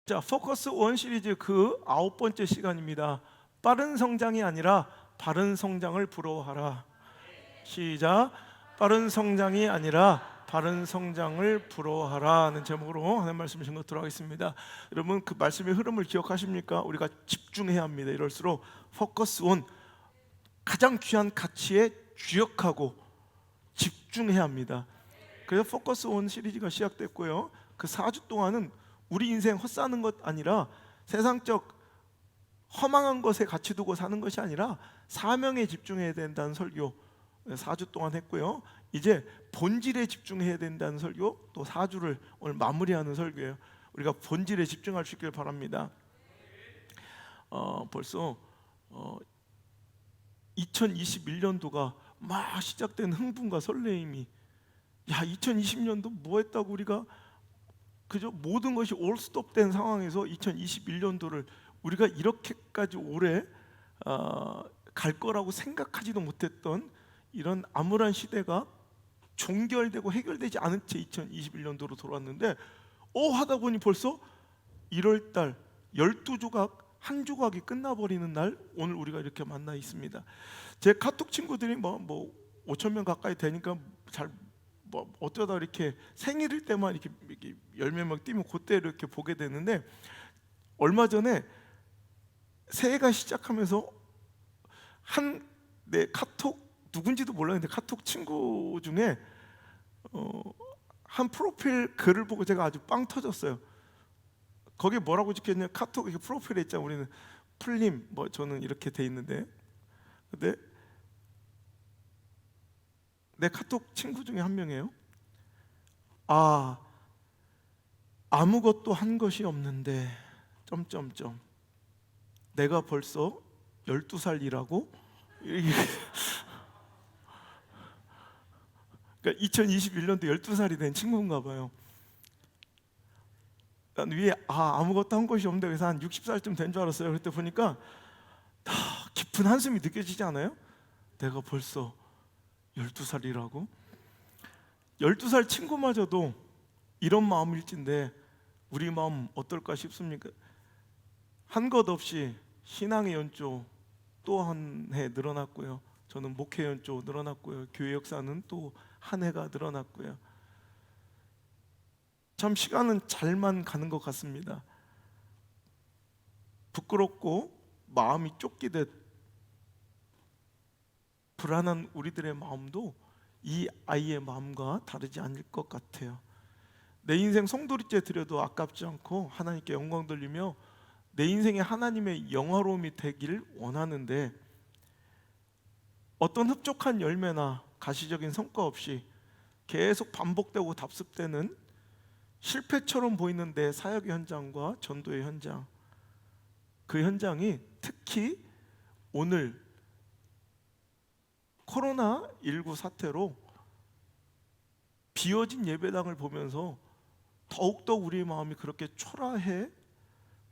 자, 포커스 온 시리즈 그 9번째 시간입니다. 빠른 성장이 아니라 바른 성장을 부러워하라. 시작. 빠른 성장이 아니라 바른 성장을 부러워하라는 제목으로 하나님 말씀 증거토록 하겠습니다. 여러분, 그 말씀의 흐름을 기억하십니까? 우리가 집중해야 합니다. 이럴수록 포커스 온, 가장 귀한 가치에 주역하고 집중해야 합니다. 그래서 포커스 온 시리즈가 시작됐고요. 그 4주 동안은 우리 인생 헛사는 것 아니라 세상적 허망한 것에 가치 두고 사는 것이 아니라 사명에 집중해야 된다는 설교 4주 동안 했고요. 이제 본질에 집중해야 된다는 설교 또 4주를 오늘 마무리하는 설교예요. 우리가 본질에 집중할 수 있길 바랍니다. 벌써 2021년도가 막 시작된 흥분과 설레임이, 야, 2020년도 뭐 했다고 우리가 그저 모든 것이 올스톱된 상황에서 2021년도를 우리가 이렇게까지 오래 갈 거라고 생각하지도 못했던 이런 암울한 시대가 종결되고 해결되지 않은 채 2021년도로 돌아왔는데 하다 보니 벌써 1월달 12조각 한 조각이 끝나버리는 날, 오늘 우리가 이렇게 만나 있습니다. 제 카톡 친구들이 뭐 5천 명 가까이 되니까 잘 어쩌다 이렇게 생일일 때만 이렇게 10몇 명 뛰면 그때 이렇게 보게 되는데, 얼마 전에 새해가 시작하면서 내 카톡 누군지도 몰랐는데 카톡 친구 중에 한 프로필 글을 보고 제가 아주 빵 터졌어요. 거기에 뭐라고 적혀있냐면, 카톡 이렇게 프로필에 있잖아요. 우리는 풀님, 저는 이렇게 돼 있는데, 근데 내 카톡 친구 중에 한 명이에요. 아무것도 한 것이 없는데 점점점 내가 벌써 12살이라고? 그러니까 2021년도 12살이 된 친구인가 봐요. 난 위에 아무것도 한 것이 없는데 그래서 한 60살쯤 된 줄 알았어요. 그때 보니까 깊은 한숨이 느껴지지 않아요? 내가 벌써 12살이라고? 12살 친구마저도 이런 마음일진데 우리 마음 어떨까 싶습니까? 한 것 없이 신앙의 연조 또 한 해 늘어났고요. 저는 목회 연조 늘어났고요. 교회 역사는 또 한 해가 늘어났고요. 참 시간은 잘만 가는 것 같습니다. 부끄럽고 마음이 쫓기듯 불안한 우리들의 마음도 이 아이의 마음과 다르지 않을 것 같아요. 내 인생 송두리째 드려도 아깝지 않고 하나님께 영광 돌리며 내 인생에 하나님의 영화로움이 되길 원하는데, 어떤 흡족한 열매나 가시적인 성과 없이 계속 반복되고 답습되는 실패처럼 보이는 내 사역의 현장과 전도의 현장, 그 현장이 특히 오늘 코로나19 사태로 비어진 예배당을 보면서 더욱더 우리의 마음이 그렇게 초라해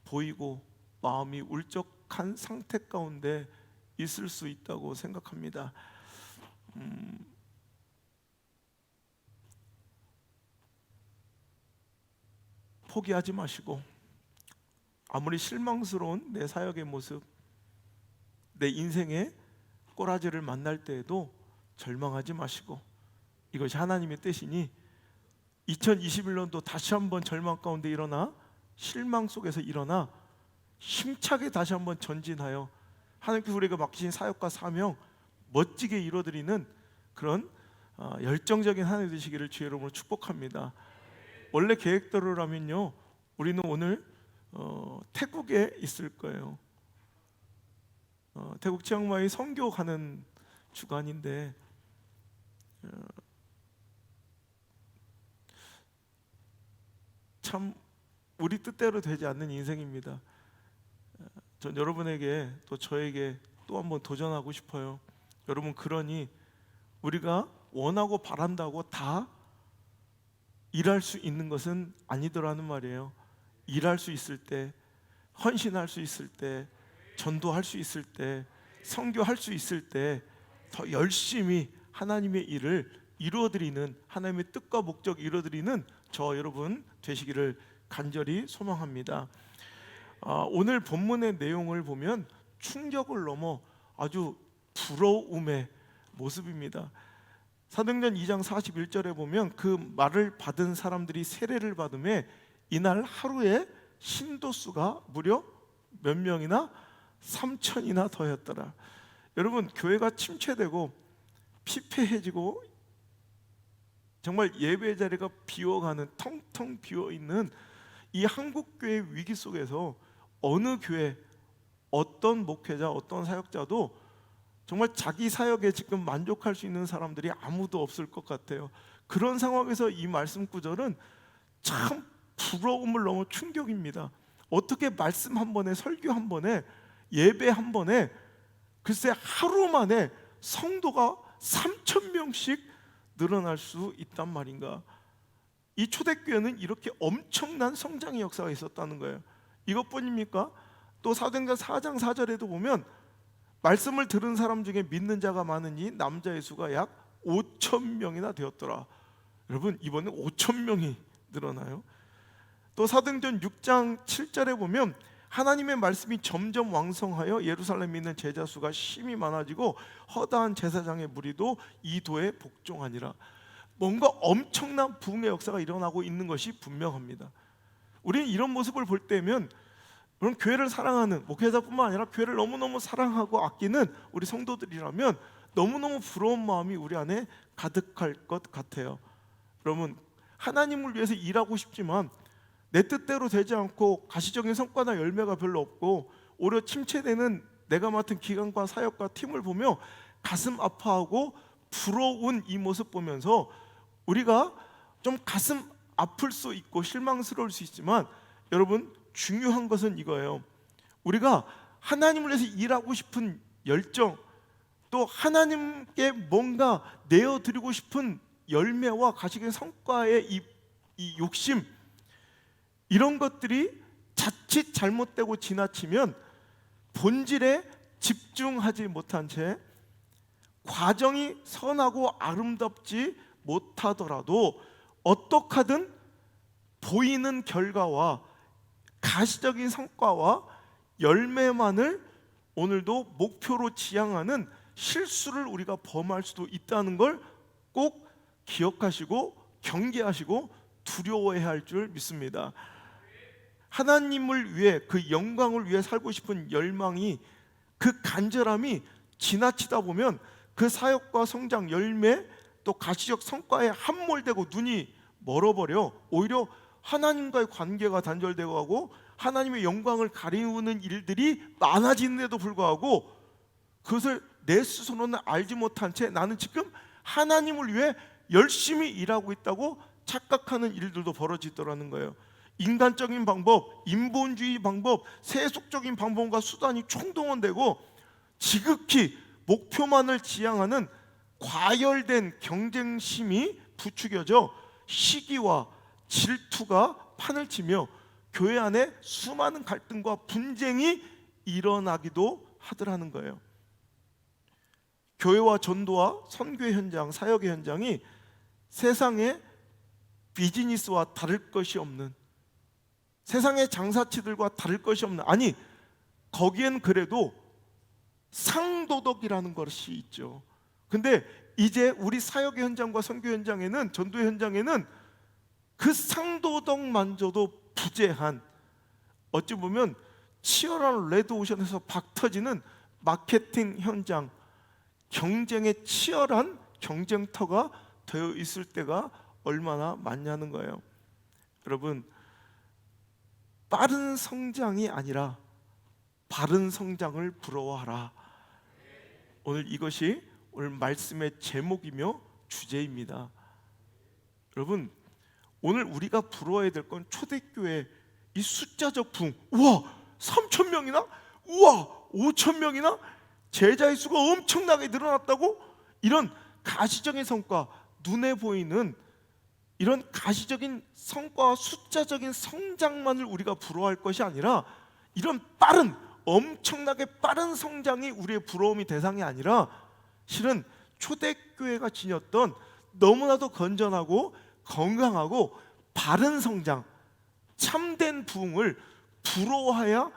보이고 마음이 울적한 상태 가운데 있을 수 있다고 생각합니다. 포기하지 마시고, 아무리 실망스러운 내 사역의 모습, 내 인생의 꼬라지를 만날 때에도 절망하지 마시고, 이것이 하나님의 뜻이니 2021년도 다시 한번 절망 가운데 일어나 실망 속에서 일어나 힘차게 다시 한번 전진하여 하나님께서 우리가 맡기신 사역과 사명 멋지게 이루어드리는 그런 열정적인 한 해 되시기를 주의 이름으로 축복합니다. 원래 계획대로라면요, 우리는 오늘 태국에 있을 거예요. 태국 치앙마이 선교 가는 주간인데 참 우리 뜻대로 되지 않는 인생입니다. 전 여러분에게 또 저에게 또 한번 도전하고 싶어요. 여러분, 그러니 우리가 원하고 바란다고 다 일할 수 있는 것은 아니더라는 말이에요. 일할 수 있을 때, 헌신할 수 있을 때, 전도할 수 있을 때, 선교할 수 있을 때 더 열심히 하나님의 일을 이루어드리는, 하나님의 뜻과 목적 이루어드리는 저 여러분 되시기를 간절히 소망합니다. 오늘 본문의 내용을 보면 충격을 넘어 아주 부러움의 모습입니다. 사도행전 2장 41절에 보면 그 말을 받은 사람들이 세례를 받음에 이날 하루에 신도수가 무려 몇 명이나 3,000이나 더였더라. 여러분, 교회가 침체되고 피폐해지고 정말 예배 자리가 비어가는, 텅텅 비어있는 이 한국교회의 위기 속에서 어느 교회, 어떤 목회자, 어떤 사역자도 정말 자기 사역에 지금 만족할 수 있는 사람들이 아무도 없을 것 같아요. 그런 상황에서 이 말씀 구절은 참 부러움을 넘어 충격입니다. 어떻게 말씀 한 번에, 설교 한 번에, 예배 한 번에 글쎄 하루 만에 성도가 3,000명씩 늘어날 수 있단 말인가? 이 초대교회는 이렇게 엄청난 성장의 역사가 있었다는 거예요. 이것뿐입니까? 또 사도행전 4장 4절에도 보면 말씀을 들은 사람 중에 믿는 자가 많으니 남자의 수가 약 5,000명이나 되었더라. 여러분, 이번에 5,000명이 늘어나요. 또 사도행전 6장 7절에 보면 하나님의 말씀이 점점 왕성하여 예루살렘에 있는 제자 수가 심히 많아지고 허다한 제사장의 무리도 이 도에 복종하니라. 뭔가 엄청난 부흥의 역사가 일어나고 있는 것이 분명합니다. 우리는 이런 모습을 볼 때면 그럼 교회를 사랑하는 목회자뿐만 아니라 교회를 너무너무 사랑하고 아끼는 우리 성도들이라면 너무너무 부러운 마음이 우리 안에 가득할 것 같아요. 여러분, 하나님을 위해서 일하고 싶지만 내 뜻대로 되지 않고 가시적인 성과나 열매가 별로 없고 오히려 침체되는 내가 맡은 기관과 사역과 팀을 보며 가슴 아파하고 부러운 이 모습 보면서 우리가 좀 가슴 아플 수 있고 실망스러울 수 있지만 여러분, 중요한 것은 이거예요. 우리가 하나님을 위해서 일하고 싶은 열정, 또 하나님께 뭔가 내어드리고 싶은 열매와 가시적인 성과의 이 욕심, 이런 것들이 자칫 잘못되고 지나치면 본질에 집중하지 못한 채 과정이 선하고 아름답지 못하더라도 어떻게든 보이는 결과와 가시적인 성과와 열매만을 오늘도 목표로 지향하는 실수를 우리가 범할 수도 있다는 걸 꼭 기억하시고 경계하시고 두려워해야 할 줄 믿습니다. 하나님을 위해, 그 영광을 위해 살고 싶은 열망이, 그 간절함이 지나치다 보면 그 사역과 성장, 열매, 또 가시적 성과에 함몰되고 눈이 멀어버려 오히려 하나님과의 관계가 단절되고 하고 하나님의 영광을 가리우는 일들이 많아지는데도 불구하고 그것을 내 스스로는 알지 못한 채 나는 지금 하나님을 위해 열심히 일하고 있다고 착각하는 일들도 벌어지더라는 거예요. 인간적인 방법, 인본주의 방법, 세속적인 방법과 수단이 총동원되고 지극히 목표만을 지향하는 과열된 경쟁심이 부추겨져 시기와 질투가 판을 치며 교회 안에 수많은 갈등과 분쟁이 일어나기도 하더라는 거예요. 교회와 전도와 선교의 현장, 사역의 현장이 세상의 비즈니스와 다를 것이 없는, 세상의 장사치들과 다를 것이 없는, 아니 거기엔 그래도 상도덕이라는 것이 있죠. 근데 이제 우리 사역의 현장과 선교 현장에는, 전도의 현장에는 그 상도덕만저도 부재한, 어찌 보면 치열한 레드오션에서 박터지는 마케팅 현장, 경쟁의 치열한 경쟁터가 되어 있을 때가 얼마나 많냐는 거예요. 여러분, 빠른 성장이 아니라 바른 성장을 부러워하라. 오늘 이것이 오늘 말씀의 제목이며 주제입니다. 여러분, 오늘 우리가 부러워야 될 건 초대교회 이 숫자적 부흥. 우와, 3,000명이나? 우와, 5,000명이나? 제자의 수가 엄청나게 늘어났다고? 이런 가시적인 성과, 눈에 보이는 이런 가시적인 성과와 숫자적인 성장만을 우리가 부러워할 것이 아니라 이런 빠른, 엄청나게 빠른 성장이 우리의 부러움이 대상이 아니라 실은 초대교회가 지녔던 너무나도 건전하고 건강하고 바른 성장, 참된 부흥을 부러워해야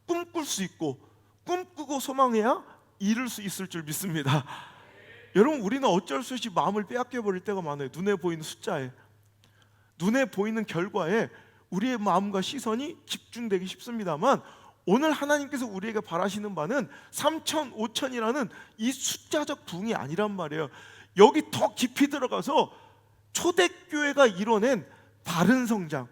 꿈꿀 수 있고, 꿈꾸고 소망해야 이룰 수 있을 줄 믿습니다. 여러분, 우리는 어쩔 수 없이 마음을 빼앗겨 버릴 때가 많아요. 눈에 보이는 숫자에, 눈에 보이는 결과에 우리의 마음과 시선이 집중되기 쉽습니다만, 오늘 하나님께서 우리에게 바라시는 바는 3천, 5천이라는 이 숫자적 부흥이 아니란 말이에요. 여기 더 깊이 들어가서 초대교회가 이뤄낸 바른 성장,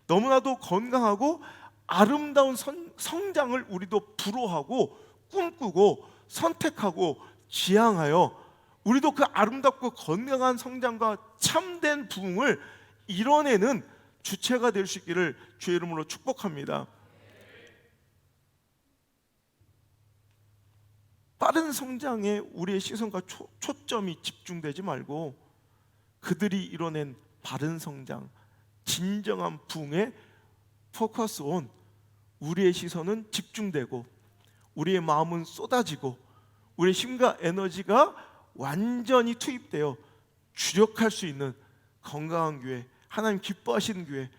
너무나도 건강하고 아름다운 성장을 우리도 부러워하고 꿈꾸고 선택하고 지향하여 우리도 그 아름답고 건강한 성장과 참된 부흥을 이뤄내는 주체가 될 수 있기를 주의 이름으로 축복합니다. 빠른 성장에 우리의 시선과 초점이 집중되지 말고 그들이 이뤄낸 바른 성장, 진정한 부흥에 포커스 온, 우리의 시선은 집중되고 우리의 마음은 쏟아지고 우리의 힘과 에너지가 완전히 투입되어 주력할 수 있는 건강한 교회, 하나님 기뻐하시는 교회,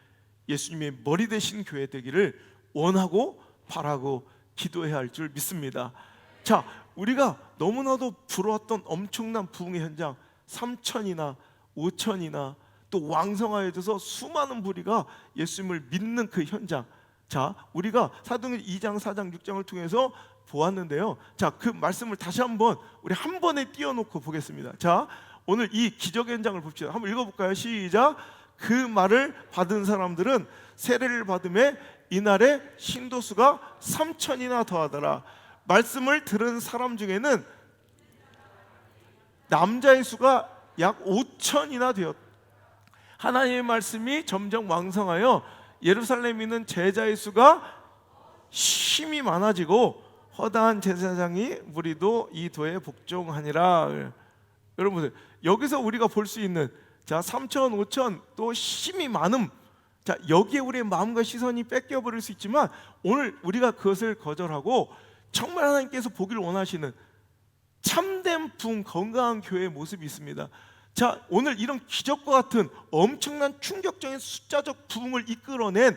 예수님의 머리 되신 교회 되기를 원하고 바라고 기도해야 할 줄 믿습니다. 자, 우리가 너무나도 부러웠던 엄청난 부흥의 현장, 3천이나 5천이나 또 왕성하여져서 수많은 부리가 예수님을 믿는 그 현장, 자, 우리가 사도행전 2장, 4장, 6장을 통해서 보았는데요. 자, 그 말씀을 다시 한번 우리 한 번에 띄워놓고 보겠습니다. 자, 오늘 이 기적 현장을 봅시다. 한번 읽어볼까요? 시작. 그 말을 받은 사람들은 세례를 받음에 이날에 신도수가 3천이나 더하더라. 말씀을 들은 사람 중에는 남자의 수가 약 5천이나 되었다. 하나님의 말씀이 점점 왕성하여 예루살렘에 있는 제자의 수가 힘이 많아지고 허다한 제사장이 무리도 이 도에 복종하니라. 여러분들, 여기서 우리가 볼 수 있는, 자, 3천, 5천, 또 힘이 많음, 자, 여기에 우리의 마음과 시선이 뺏겨버릴 수 있지만 오늘 우리가 그것을 거절하고 정말 하나님께서 보기를 원하시는 참된 부흥, 건강한 교회의 모습이 있습니다. 자, 오늘 이런 기적과 같은 엄청난 충격적인 숫자적 부흥을 이끌어낸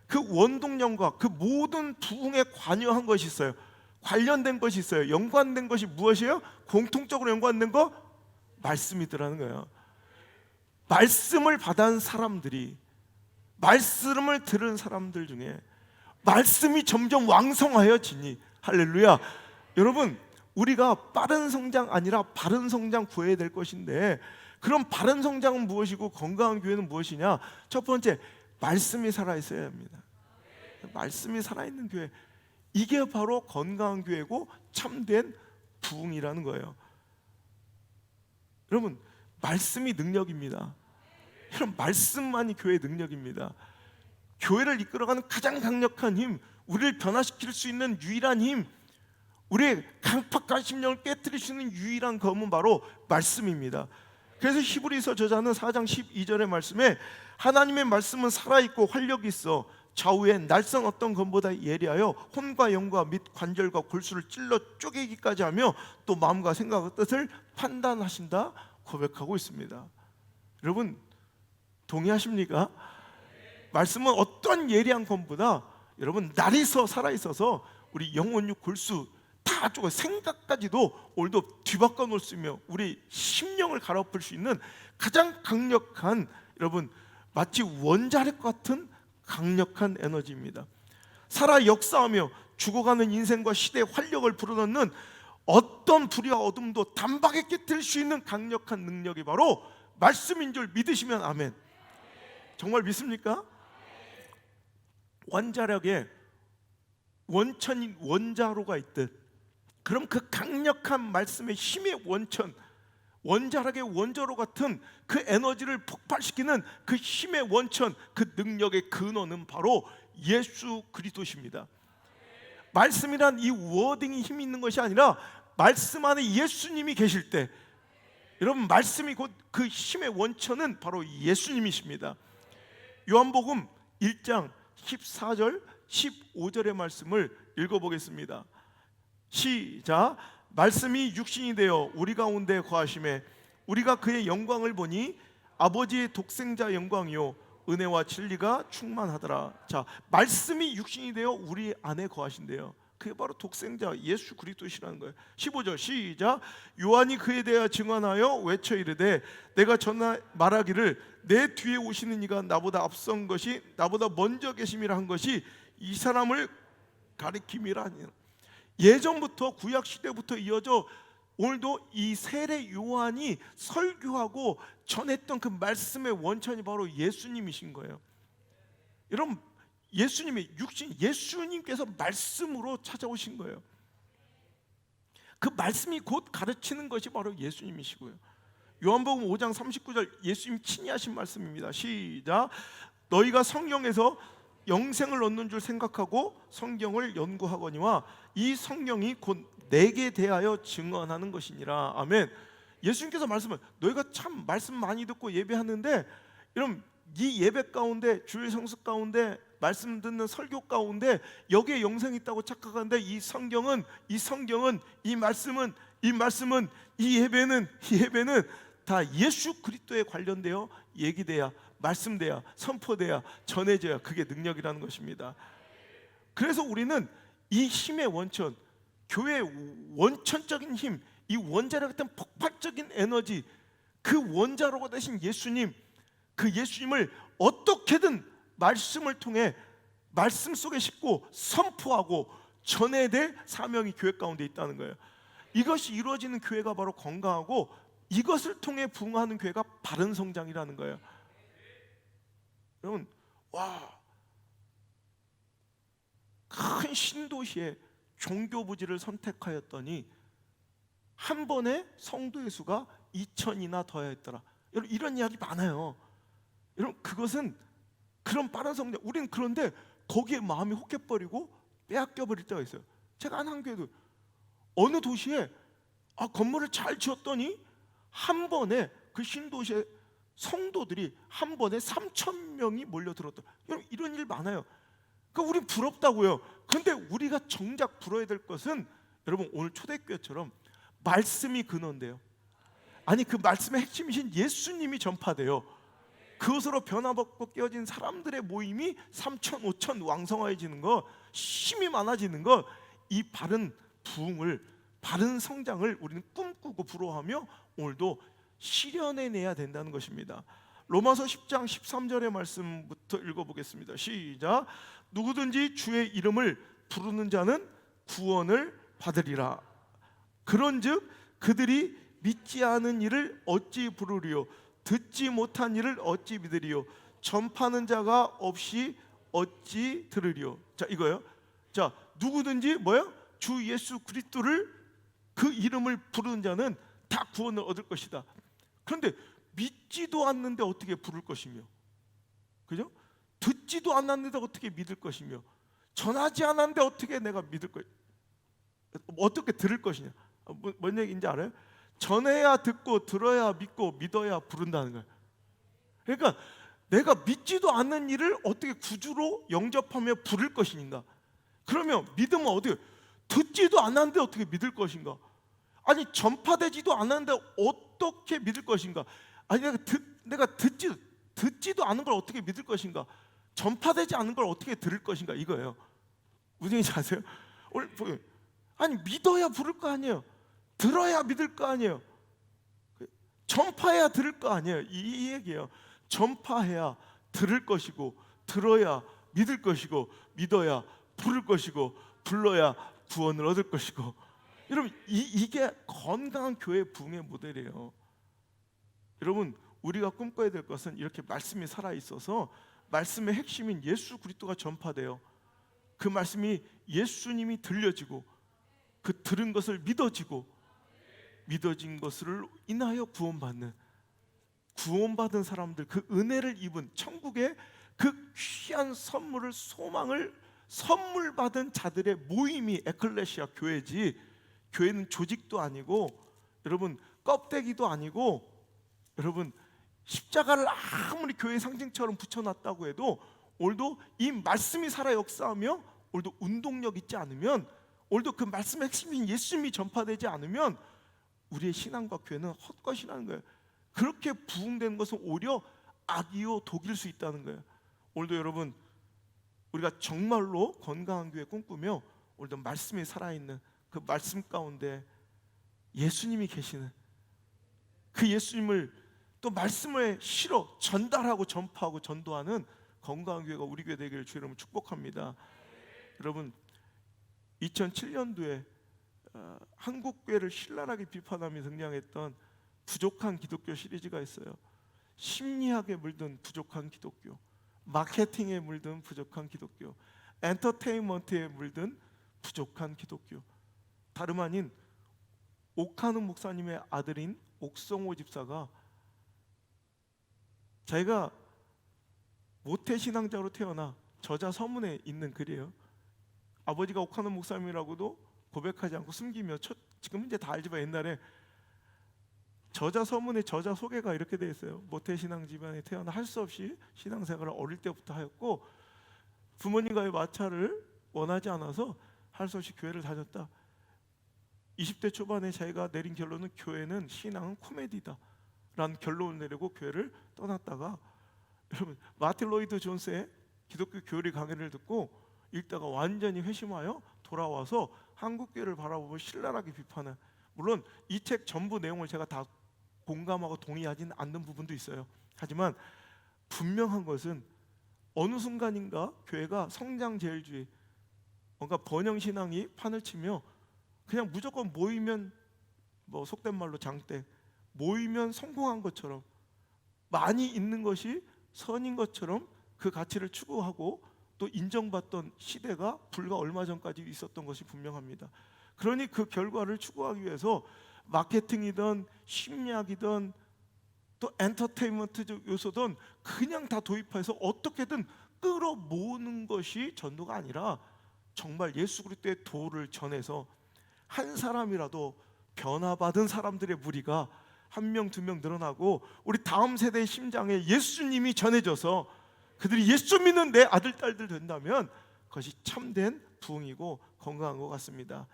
그 원동력과 그 모든 부흥에 관여한 것이 있어요. 관련된 것이 있어요. 연관된 것이 무엇이에요? 공통적으로 연관된 거? 말씀이더라는 거예요. 말씀을 받은 사람들이, 말씀을 들은 사람들 중에 말씀이 점점 왕성하여지니, 할렐루야. 여러분, 우리가 빠른 성장 아니라 바른 성장 구해야 될 것인데, 그럼 바른 성장은 무엇이고 건강한 교회는 무엇이냐? 첫 번째, 말씀이 살아있어야 합니다. 말씀이 살아있는 교회, 이게 바로 건강한 교회고 참된 부흥이라는 거예요. 여러분, 말씀이 능력입니다. 여러분, 말씀만이 교회의 능력입니다. 교회를 이끌어가는 가장 강력한 힘, 우리를 변화시킬 수 있는 유일한 힘, 우리의 강팍한 심령을 깨뜨릴 수 있는 유일한 검은 바로 말씀입니다. 그래서 히브리서 저자는 4장 12절의 말씀에 하나님의 말씀은 살아있고 활력이 있어 좌우에 날선 어떤 검보다 예리하여 혼과 영과 및 관절과 골수를 찔러 쪼개기까지 하며 또 마음과 생각과 뜻을 판단하신다 고백하고 있습니다. 여러분, 동의하십니까? 말씀은 어떤 예리한 검보다 여러분 날이 살아있어서 우리 영혼육 골수 다 쪼개 생각까지도 오늘도 뒤바꿔 놓을 수 있며 우리 심령을 갈아엎을 수 있는 가장 강력한, 여러분 마치 원자력 같은 강력한 에너지입니다. 살아 역사하며 죽어가는 인생과 시대의 활력을 불어넣는 어떤 불의와 어둠도 단박에 깨뜨릴 수 있는 강력한 능력이 바로 말씀인 줄 믿으시면 아멘. 정말 믿습니까? 원자력에 원천인 원자로가 있듯, 그럼 그 강력한 말씀의 힘의 원천, 원자력의 원자로 같은 그 에너지를 폭발시키는 그 힘의 원천, 그 능력의 근원은 바로 예수 그리스도십니다. 말씀이란 이 워딩이 힘이 있는 것이 아니라 말씀 안에 예수님이 계실 때, 여러분 말씀이 곧 그 힘의 원천은 바로 예수님이십니다. 요한복음 1장 14절 15절의 말씀을 읽어보겠습니다. 시작. 말씀이 육신이 되어 우리 가운데 거하심에 우리가 그의 영광을 보니 아버지의 독생자 영광이요 은혜와 진리가 충만하더라. 자, 말씀이 육신이 되어 우리 안에 거하신대요. 그게 바로 독생자 예수 그리스도시라는 거예요. 15절 시작. 요한이 그에 대하여 증언하여 외쳐 이르되 내가 전에 말하기를 내 뒤에 오시는 이가 나보다 앞선 것이 나보다 먼저 계심이라 한 것이 이 사람을 가리킴이라. 예전부터 구약 시대부터 이어져 오늘도 이 세례 요한이 설교하고 전했던 그 말씀의 원천이 바로 예수님이신 거예요. 여러분, 예수님의 육신, 예수님께서 말씀으로 찾아오신 거예요. 그 말씀이 곧 가르치는 것이 바로 예수님이시고요. 요한복음 5장 39절 예수님 친히 하신 말씀입니다. 시작. 너희가 성경에서 영생을 얻는 줄 생각하고 성경을 연구하거니와 이 성경이 곧 내게 대하여 증언하는 것이니라. 아멘. 예수님께서 말씀을 너희가 참 말씀 많이 듣고 예배하는데 여러분 이 예배 가운데 주일 성수 가운데 말씀 듣는 설교 가운데 여기에 영생이 있다고 착각하는데 이 성경은 이 말씀은 이 예배는 다 예수 그리스도에 관련되어 얘기돼야 말씀돼야 선포돼야 전해져야 그게 능력이라는 것입니다. 그래서 우리는 이 힘의 원천, 교회의 원천적인 힘, 이 원자력 같은 폭발적인 에너지, 그 원자로가 되신 예수님, 그 예수님을 어떻게든 말씀을 통해 말씀 속에 싣고 선포하고 전해야 될 사명이 교회 가운데 있다는 거예요. 이것이 이루어지는 교회가 바로 건강하고 이것을 통해 부흥하는 교회가 바른 성장이라는 거예요. 여러분, 큰 신도시에 종교부지를 선택하였더니 한 번에 성도의 수가 2,000이나 더하였더라. 여러분, 이런 이야기 많아요. 여러분, 그것은 그런 빠른 성장. 우리는 그런데 거기에 마음이 혹해버리고 빼앗겨버릴 때가 있어요. 제가 한 교회도 어느 도시에 건물을 잘 지었더니 한 번에 그 신도시에 성도들이 한 번에 3,000명이 몰려들었다. 여러분, 이런 일 많아요. 그러니까 우린 부럽다고요. 그런데 우리가 정작 부러야 될 것은 여러분 오늘 초대교회처럼 말씀이 근원돼요. 아니 그 말씀의 핵심이신 예수님이 전파돼요. 그것으로 변화받고 깨어진 사람들의 모임이 3,000, 5,000 왕성해지는 것, 힘이 많아지는 것, 이 바른 부흥을, 바른 성장을 우리는 꿈꾸고 부러워하며 오늘도 실현해내야 된다는 것입니다. 로마서 10장 13절의 말씀부터 읽어보겠습니다. 시작. 누구든지 주의 이름을 부르는 자는 구원을 받으리라. 그런즉 그들이 믿지 않은 이를 어찌 부르리요? 듣지 못한 이를 어찌 믿으리요? 전파하는 자가 없이 어찌 들으리요? 자, 이거요. 자, 누구든지 뭐요? 주 예수 그리스도를 그 이름을 부르는 자는 다 구원을 얻을 것이다. 그런데 믿지도 않는데 어떻게 부를 것이며, 그죠? 듣지도 않았는데 어떻게 믿을 것이며, 전하지 않았는데 어떻게 내가 믿을 것, 어떻게 들을 것이냐? 뭔 얘기인지 알아요? 전해야 듣고 들어야 믿고 믿어야 부른다는 거예요. 그러니까 내가 믿지도 않는 일을 어떻게 구주로 영접하며 부를 것인가? 그러면 믿으면 어떻게, 듣지도 않았는데 어떻게 믿을 것인가? 아니 전파되지도 않았는데 어떻게 믿을 것인가? 아니 내가 듣지도 않은 걸 어떻게 믿을 것인가? 전파되지 않은 걸 어떻게 들을 것인가? 이거예요. 무슨 얘기인지 아세요? 아니 믿어야 부를 거 아니에요. 들어야 믿을 거 아니에요. 전파해야 들을 거 아니에요. 이 얘기예요. 전파해야 들을 것이고, 들어야 믿을 것이고, 믿어야 부를 것이고, 불러야 구원을 얻을 것이고. 여러분 이게 건강한 교회 부흥의 모델이에요. 여러분 우리가 꿈꿔야 될 것은 이렇게 말씀이 살아있어서 말씀의 핵심인 예수 그리스도가 전파돼요. 그 말씀이 예수님이 들려지고 그 들은 것을 믿어지고 믿어진 것을 인하여 구원받는, 구원받은 사람들, 그 은혜를 입은 천국의 그 귀한 선물을, 소망을 선물 받은 자들의 모임이 에클레시아 교회지, 교회는 조직도 아니고 여러분 껍데기도 아니고, 여러분 십자가를 아무리 교회 상징처럼 붙여놨다고 해도 오늘도 이 말씀이 살아 역사하며 오늘도 운동력 있지 않으면, 오늘도 그 말씀의 핵심인 예수님이 전파되지 않으면 우리의 신앙과 교회는 헛것이라는 거예요. 그렇게 부흥되는 것은 오히려 악이요 독일 수 있다는 거예요. 오늘도 여러분 우리가 정말로 건강한 교회 꿈꾸며 오늘도 말씀이 살아있는 그 말씀 가운데 예수님이 계시는 그 예수님을 또 말씀을 실어 전달하고 전파하고 전도하는 건강한 교회가 우리 교회 되기를 주의 이름으로 축복합니다. 여러분 2007년도에 한국 교회를 신랄하게 비판하며 등장했던 부족한 기독교 시리즈가 있어요. 심리학에 물든 부족한 기독교, 마케팅에 물든 부족한 기독교, 엔터테인먼트에 물든 부족한 기독교. 다름 아닌 옥하는 목사님의 아들인 옥성호 집사가 자기가 모태신앙자로 태어나 저자 서문에 있는 글이에요. 아버지가 옥하는 목사님이라고도 고백하지 않고 숨기며 지금 이제 다 알지만 옛날에 저자 서문의 저자 소개가 이렇게 되어 있어요. 모태신앙 집안에 태어나 할 수 없이 신앙생활을 어릴 때부터 하였고 부모님과의 마찰을 원하지 않아서 할 수 없이 교회를 다녔다. 20대 초반에 자기가 내린 결론은 교회는 신앙은 코미디다 라는 결론을 내리고 교회를 떠났다가 여러분 마틴 로이드 존스의 기독교 교리 강의를 듣고 읽다가 완전히 회심하여 돌아와서 한국교회를 바라보고 신랄하게 비판한, 물론 이 책 전부 내용을 제가 다 공감하고 동의하지는 않는 부분도 있어요. 하지만 분명한 것은 어느 순간인가 교회가 성장제일주의, 뭔가 번영신앙이 판을 치며 그냥 무조건 모이면 뭐 속된 말로 장대, 모이면 성공한 것처럼 많이 있는 것이 선인 것처럼 그 가치를 추구하고 또 인정받던 시대가 불과 얼마 전까지 있었던 것이 분명합니다. 그러니 그 결과를 추구하기 위해서 마케팅이든 심리학이든 또 엔터테인먼트적 요소든 그냥 다 도입해서 어떻게든 끌어모으는 것이 전도가 아니라 정말 예수 그리스도의 도를 전해서 한 사람이라도 변화받은 사람들의 무리가 한 명, 두 명 늘어나고 우리 다음 세대의 심장에 예수님이 전해져서 그들이 예수 믿는 내 아들, 딸들 된다면 그것이 참된 부흥이고 건강한 것 같습니다.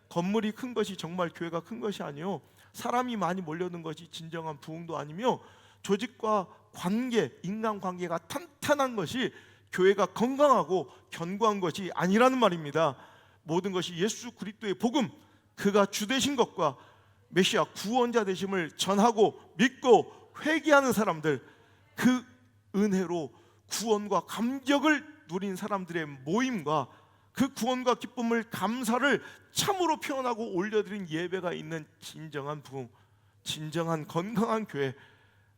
건물이 큰 것이 정말 교회가 큰 것이 아니요 사람이 많이 몰려든 것이 진정한 부흥도 아니며 조직과 관계, 인간관계가 탄탄한 것이 교회가 건강하고 견고한 것이 아니라는 말입니다. 모든 것이 예수 그리스도의 복음, 그가 주 되신 것과 메시아 구원자 되심을 전하고 믿고 회개하는 사람들, 그 은혜로 구원과 감격을 누린 사람들의 모임과 그 구원과 기쁨을, 감사를 참으로 표현하고 올려드린 예배가 있는 진정한 부흥, 진정한 건강한 교회,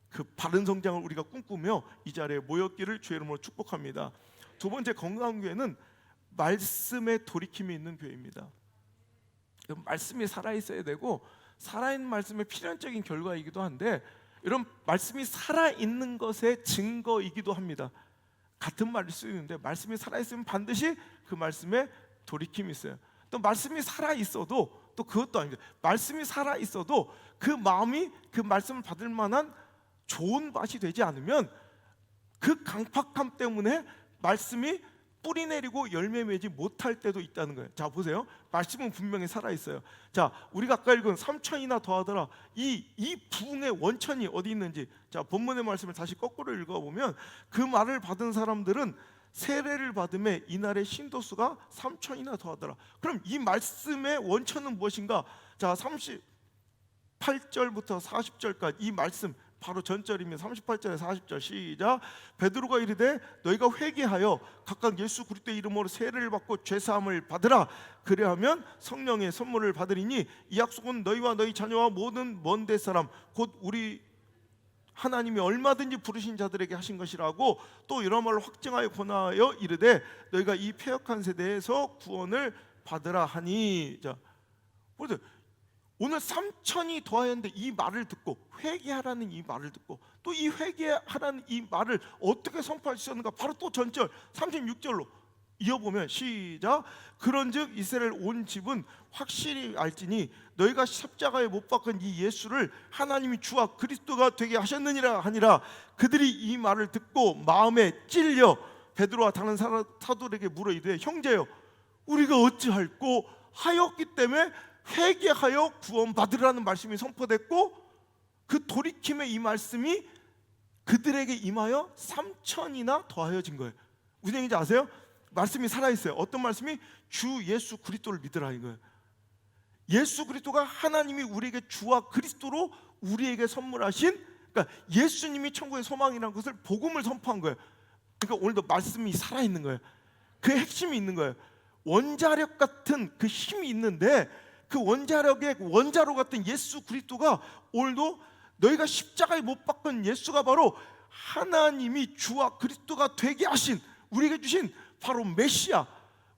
그 바른 성장을 우리가 꿈꾸며 이 자리에 모였기를 주의 이름으로 축복합니다. 두 번째, 건강한 교회는 말씀에 돌이킴이 있는 교회입니다. 말씀이 살아있어야 되고 살아있는 말씀의 필연적인 결과이기도 한데 이런 말씀이 살아있는 것의 증거이기도 합니다. 같은 말일 수 있는데 말씀이 살아있으면 반드시 그 말씀에 돌이킴이 있어요. 또 말씀이 살아있어도 또 그것도 아닙니다. 말씀이 살아있어도 그 마음이 그 말씀을 받을 만한 좋은 밭이 되지 않으면 그 강팍함 때문에 말씀이 뿌리 내리고 열매 맺지 못할 때도 있다는 거예요. 자 보세요. 말씀은 분명히 살아있어요. 자 우리가 아까 읽은 3천이나 더하더라, 이 부흥의 원천이 어디 있는지, 자 본문의 말씀을 다시 거꾸로 읽어보면 그 말을 받은 사람들은 세례를 받음에 이날의 신도수가 3천이나 더하더라. 그럼 이 말씀의 원천은 무엇인가? 자 38절부터 40절까지 이 말씀 바로 전절이면 38절에 40절 시작. 베드로가 이르되 너희가 회개하여 각각 예수 그리스도의 이름으로 세례를 받고 죄사함을 받으라. 그래하면 성령의 선물을 받으리니 이 약속은 너희와 너희 자녀와 모든 먼 데 사람 곧 우리 하나님이 얼마든지 부르신 자들에게 하신 것이라고 또 이런 말을 확증하여 권하여 이르되 너희가 이 패역한 세대에서 구원을 받으라 하니. 자 오늘 3천이 더하였는데 이 말을 듣고 회개하라는 이 말을 듣고 또 이 회개하라는 이 말을 어떻게 선포할 수 있었는가? 바로 또 전절 36절로 이어보면 시작. 그런즉 이스라엘 온 집은 확실히 알지니 너희가 십자가에 못 박은 이 예수를 하나님이 주와 그리스도가 되게 하셨느니라 하니라. 그들이 이 말을 듣고 마음에 찔려 베드로와 다른 사도들에게 물어 이르되 형제여 우리가 어찌할꼬 하였기 때문에 회개하여 구원 받으라는 말씀이 선포됐고 그 돌이킴의 이 말씀이 그들에게 임하여 3천이나 더하여진 거예요. 무슨 얘기인지 아세요? 말씀이 살아있어요. 어떤 말씀이? 주 예수 그리스도를 믿으라 이거예요. 예수 그리스도가 하나님이 우리에게 주와 그리스도로 우리에게 선물하신, 그러니까 예수님이 천국의 소망이라는 것을 복음을 선포한 거예요. 그러니까 오늘도 말씀이 살아있는 거예요. 그 핵심이 있는 거예요. 원자력 같은 그 힘이 있는데 그 원자력의 원자로 같은 예수 그리스도가 오늘도 너희가 십자가에 못 박은 예수가 바로 하나님이 주와 그리스도가 되게 하신, 우리에게 주신 바로 메시아,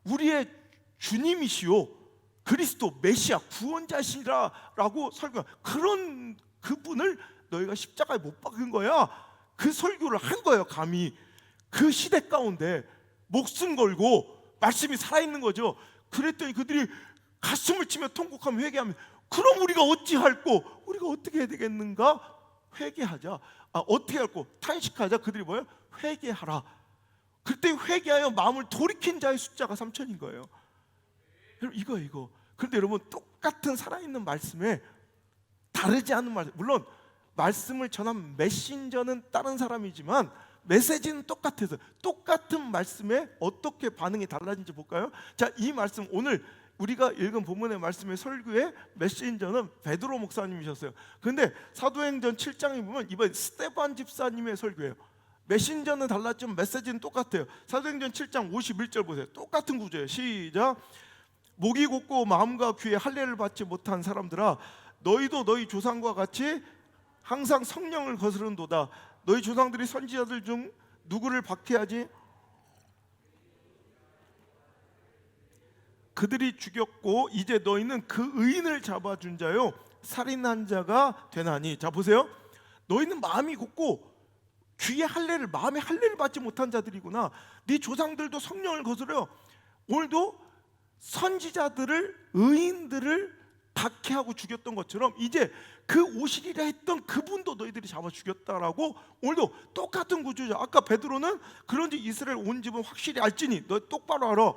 우리의 주님이시요 그리스도 메시아 구원자시라라고 설교. 그런 그분을 너희가 십자가에 못 박은 거야. 그 설교를 한 거예요. 감히 그 시대 가운데 목숨 걸고 말씀이 살아있는 거죠. 그랬더니 그들이 가슴을 치며 통곡하며 회개하면, 그럼 우리가 어찌할꼬? 우리가 어떻게 해야 되겠는가? 회개하자. 어떻게 할꼬? 탄식하자. 그들이 뭐예요? 회개하라. 그때 회개하여 마음을 돌이킨 자의 숫자가 3천인 거예요. 여러분 이거. 그런데 여러분 똑같은 살아있는 말씀에 다르지 않은 말씀, 물론 말씀을 전한 메신저는 다른 사람이지만 메시지는 똑같아서 똑같은 말씀에 어떻게 반응이 달라진지 볼까요? 자, 이 말씀 오늘 우리가 읽은 본문의 말씀의 설교의 메신저는 베드로 목사님이셨어요. 그런데 사도행전 7장에 보면 이번 스데반 집사님의 설교예요. 메신저는 달랐지만 메시지는 똑같아요. 사도행전 7장 51절 보세요. 똑같은 구조예요. 시작. 목이 곧고 마음과 귀에 할례를 받지 못한 사람들아, 너희도 너희 조상과 같이 항상 성령을 거스른도다. 너희 조상들이 선지자들 중 누구를 박해하지? 그들이 죽였고 이제 너희는 그 의인을 잡아준 자요 살인한 자가 되나니. 자 보세요. 너희는 마음이 곧고 귀에 할례를, 마음에 할례를 받지 못한 자들이구나. 네 조상들도 성령을 거스려 오늘도 선지자들을, 의인들을 박해하고 죽였던 것처럼 이제 그 오시리라 했던 그분도 너희들이 잡아 죽였다라고 오늘도 똑같은 구조죠. 아까 베드로는 그런지 이스라엘 온 집은 확실히 알지니 너 똑바로 알아.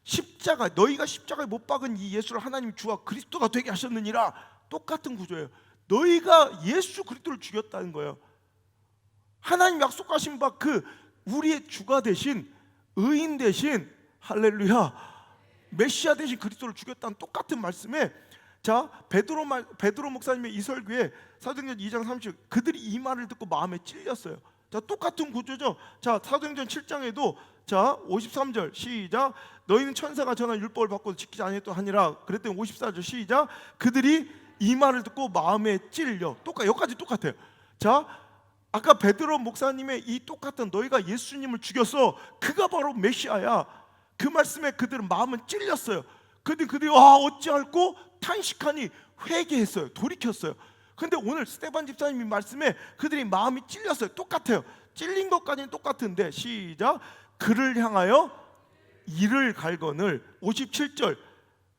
십자가, 너희가 십자가에 못 박은 이 예수를 하나님 주와 그리스도가 되게 하셨느니라. 똑같은 구조예요. 너희가 예수 그리스도를 죽였다는 거예요. 하나님 약속하신 바 그 우리의 주가 되신, 의인 되신, 할렐루야, 메시아 되신 그리스도를 죽였다는 똑같은 말씀에, 자 베드로 목사님의 이 설교에 사도행전 2장 30, 그들이 이 말을 듣고 마음에 찔렸어요. 자 똑같은 구조죠. 자 사도행전 7장에도 자 53절 시작. 너희는 천사가 전한 율법을 받고 지키지 아니했다 하니라. 그랬더니 54절 시작. 그들이 이 말을 듣고 마음에 찔려. 여기까지 똑같아요. 자 아까 베드로 목사님의 이 똑같은 너희가 예수님을 죽였어, 그가 바로 메시아야. 그 말씀에 그들은 마음은 찔렸어요. 그들이 어찌할꼬 탄식하니 회개했어요. 돌이켰어요. 근데 오늘 스데반 집사님이 말씀에 그들이 마음이 찔렸어요. 똑같아요. 찔린 것까지는 똑같은데 시작. 그를 향하여 이를 갈거늘. 57절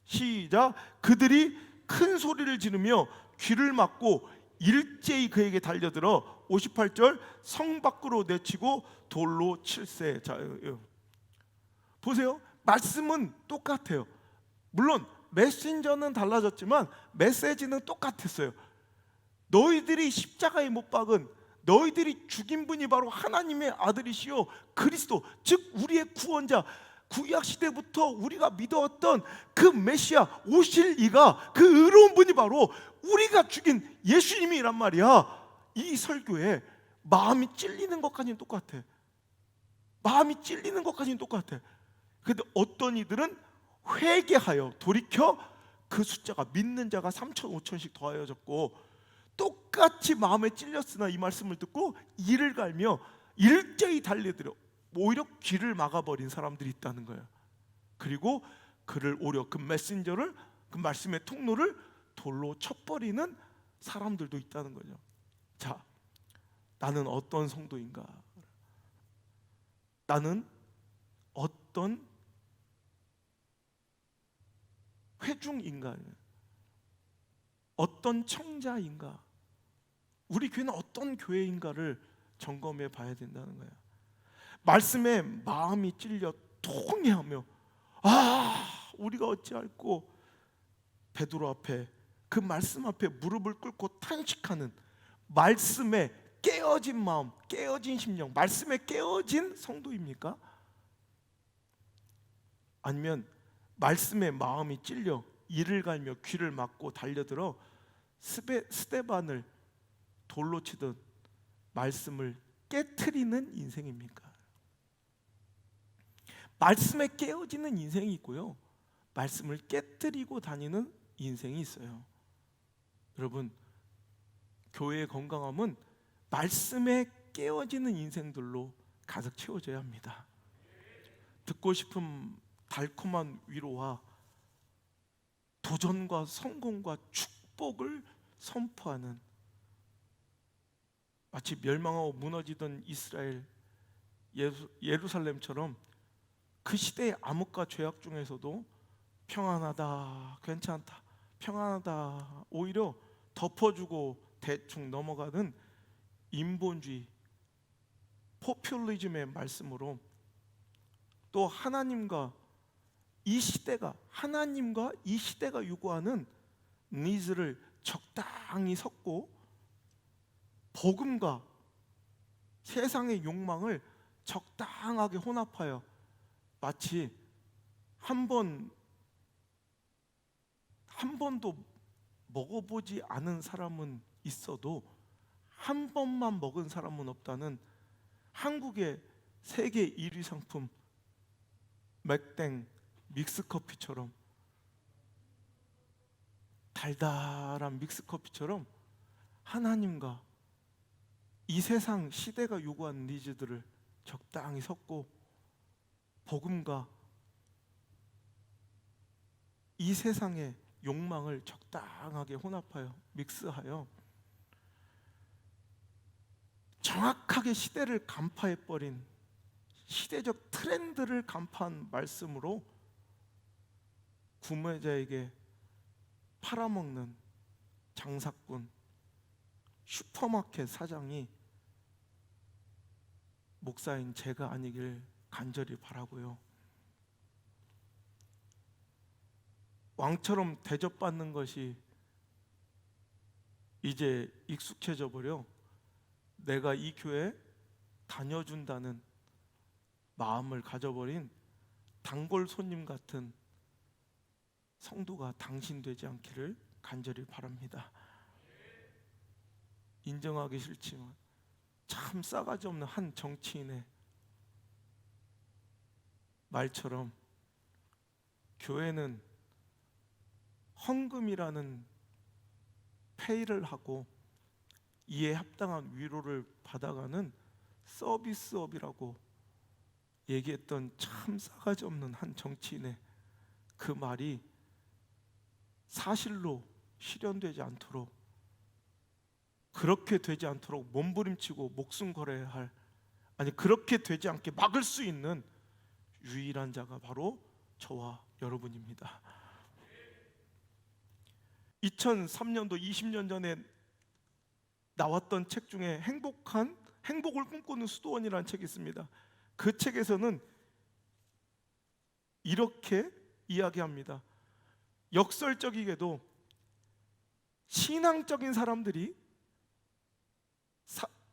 시작. 그들이 큰 소리를 지르며 귀를 막고 일제히 그에게 달려들어 58절 성 밖으로 내치고 돌로 칠세. 자 보세요. 말씀은 똑같아요. 물론 메신저는 달라졌지만 메시지는 똑같았어요. 너희들이 십자가에 못 박은, 너희들이 죽인 분이 바로 하나님의 아들이시요 그리스도, 즉 우리의 구원자, 구약 시대부터 우리가 믿어왔던 그 메시아 오실 이가, 그 의로운 분이 바로 우리가 죽인 예수님이란 말이야. 이 설교에 마음이 찔리는 것까지는 똑같아. 마음이 찔리는 것까지는 똑같아. 근데 어떤 이들은 회개하여 돌이켜 그 숫자가, 믿는 자가 3천 5천씩 더하여졌고, 똑같이 마음에 찔렸으나 이 말씀을 듣고 이를 갈며 일제히 달려들어 오히려 귀를 막아버린 사람들이 있다는 거예요. 그리고 그를 오히려 그 메신저를, 그 말씀의 통로를 돌로 쳐버리는 사람들도 있다는 거죠. 자, 나는 어떤 성도인가? 나는 어떤 회중인가? 어떤 청자인가? 우리 교회는 어떤 교회인가를 점검해 봐야 된다는 거야. 말씀에 마음이 찔려 통회하며 우리가 어찌할꼬, 베드로 앞에, 그 말씀 앞에 무릎을 꿇고 탄식하는, 말씀에 깨어진 마음, 깨어진 심령, 말씀에 깨어진 성도입니까? 아니면 말씀에 마음이 찔려 이를 갈며 귀를 막고 달려들어 스데반을 돌로 치듯 말씀을 깨트리는 인생입니까? 말씀에 깨어지는 인생이 있고요, 말씀을 깨트리고 다니는 인생이 있어요. 여러분, 교회의 건강함은 말씀에 깨어지는 인생들로 가득 채워져야 합니다. 듣고 싶은 달콤한 위로와 도전과 성공과 축복을 선포하는, 마치 멸망하고 무너지던 이스라엘 예루살렘처럼 그 시대의 암흑과 죄악 중에서도 평안하다, 괜찮다, 평안하다, 오히려 덮어주고 대충 넘어가는 인본주의, 포퓰리즘의 말씀으로 또 하나님과 이 시대가 요구하는 니즈를 적당히 섞고 복음과 세상의 욕망을 적당하게 혼합하여 마치 한 번도 먹어보지 않은 사람은 있어도 한 번만 먹은 사람은 없다는 한국의 세계 1위 상품 맥땡 믹스커피처럼, 달달한 믹스커피처럼 하나님과 이 세상 시대가 요구하는 니즈들을 적당히 섞고 복음과 이 세상의 욕망을 적당하게 혼합하여 믹스하여 정확하게 시대를 간파해버린, 시대적 트렌드를 간파한 말씀으로 구매자에게 팔아먹는 장사꾼, 슈퍼마켓 사장이 목사인 제가 아니길 간절히 바라고요. 왕처럼 대접받는 것이 이제 익숙해져 버려 내가 이 교회 다녀준다는 마음을 가져버린 단골 손님 같은 성도가 당신 되지 않기를 간절히 바랍니다. 인정하기 싫지만 참 싸가지 없는 한 정치인의 말처럼 교회는 헌금이라는 페이를 하고 이에 합당한 위로를 받아가는 서비스업이라고 얘기했던 참 싸가지 없는 한 정치인의 그 말이 사실로 실현되지 않도록, 그렇게 되지 않도록 몸부림치고 목숨 걸어야 할, 아니 그렇게 되지 않게 막을 수 있는 유일한 자가 바로 저와 여러분입니다. 2003년도 20년 전에 나왔던 책 중에 행복을 꿈꾸는 수도원이라는 책이 있습니다. 그 책에서는 이렇게 이야기합니다. 역설적이게도 신앙적인 사람들이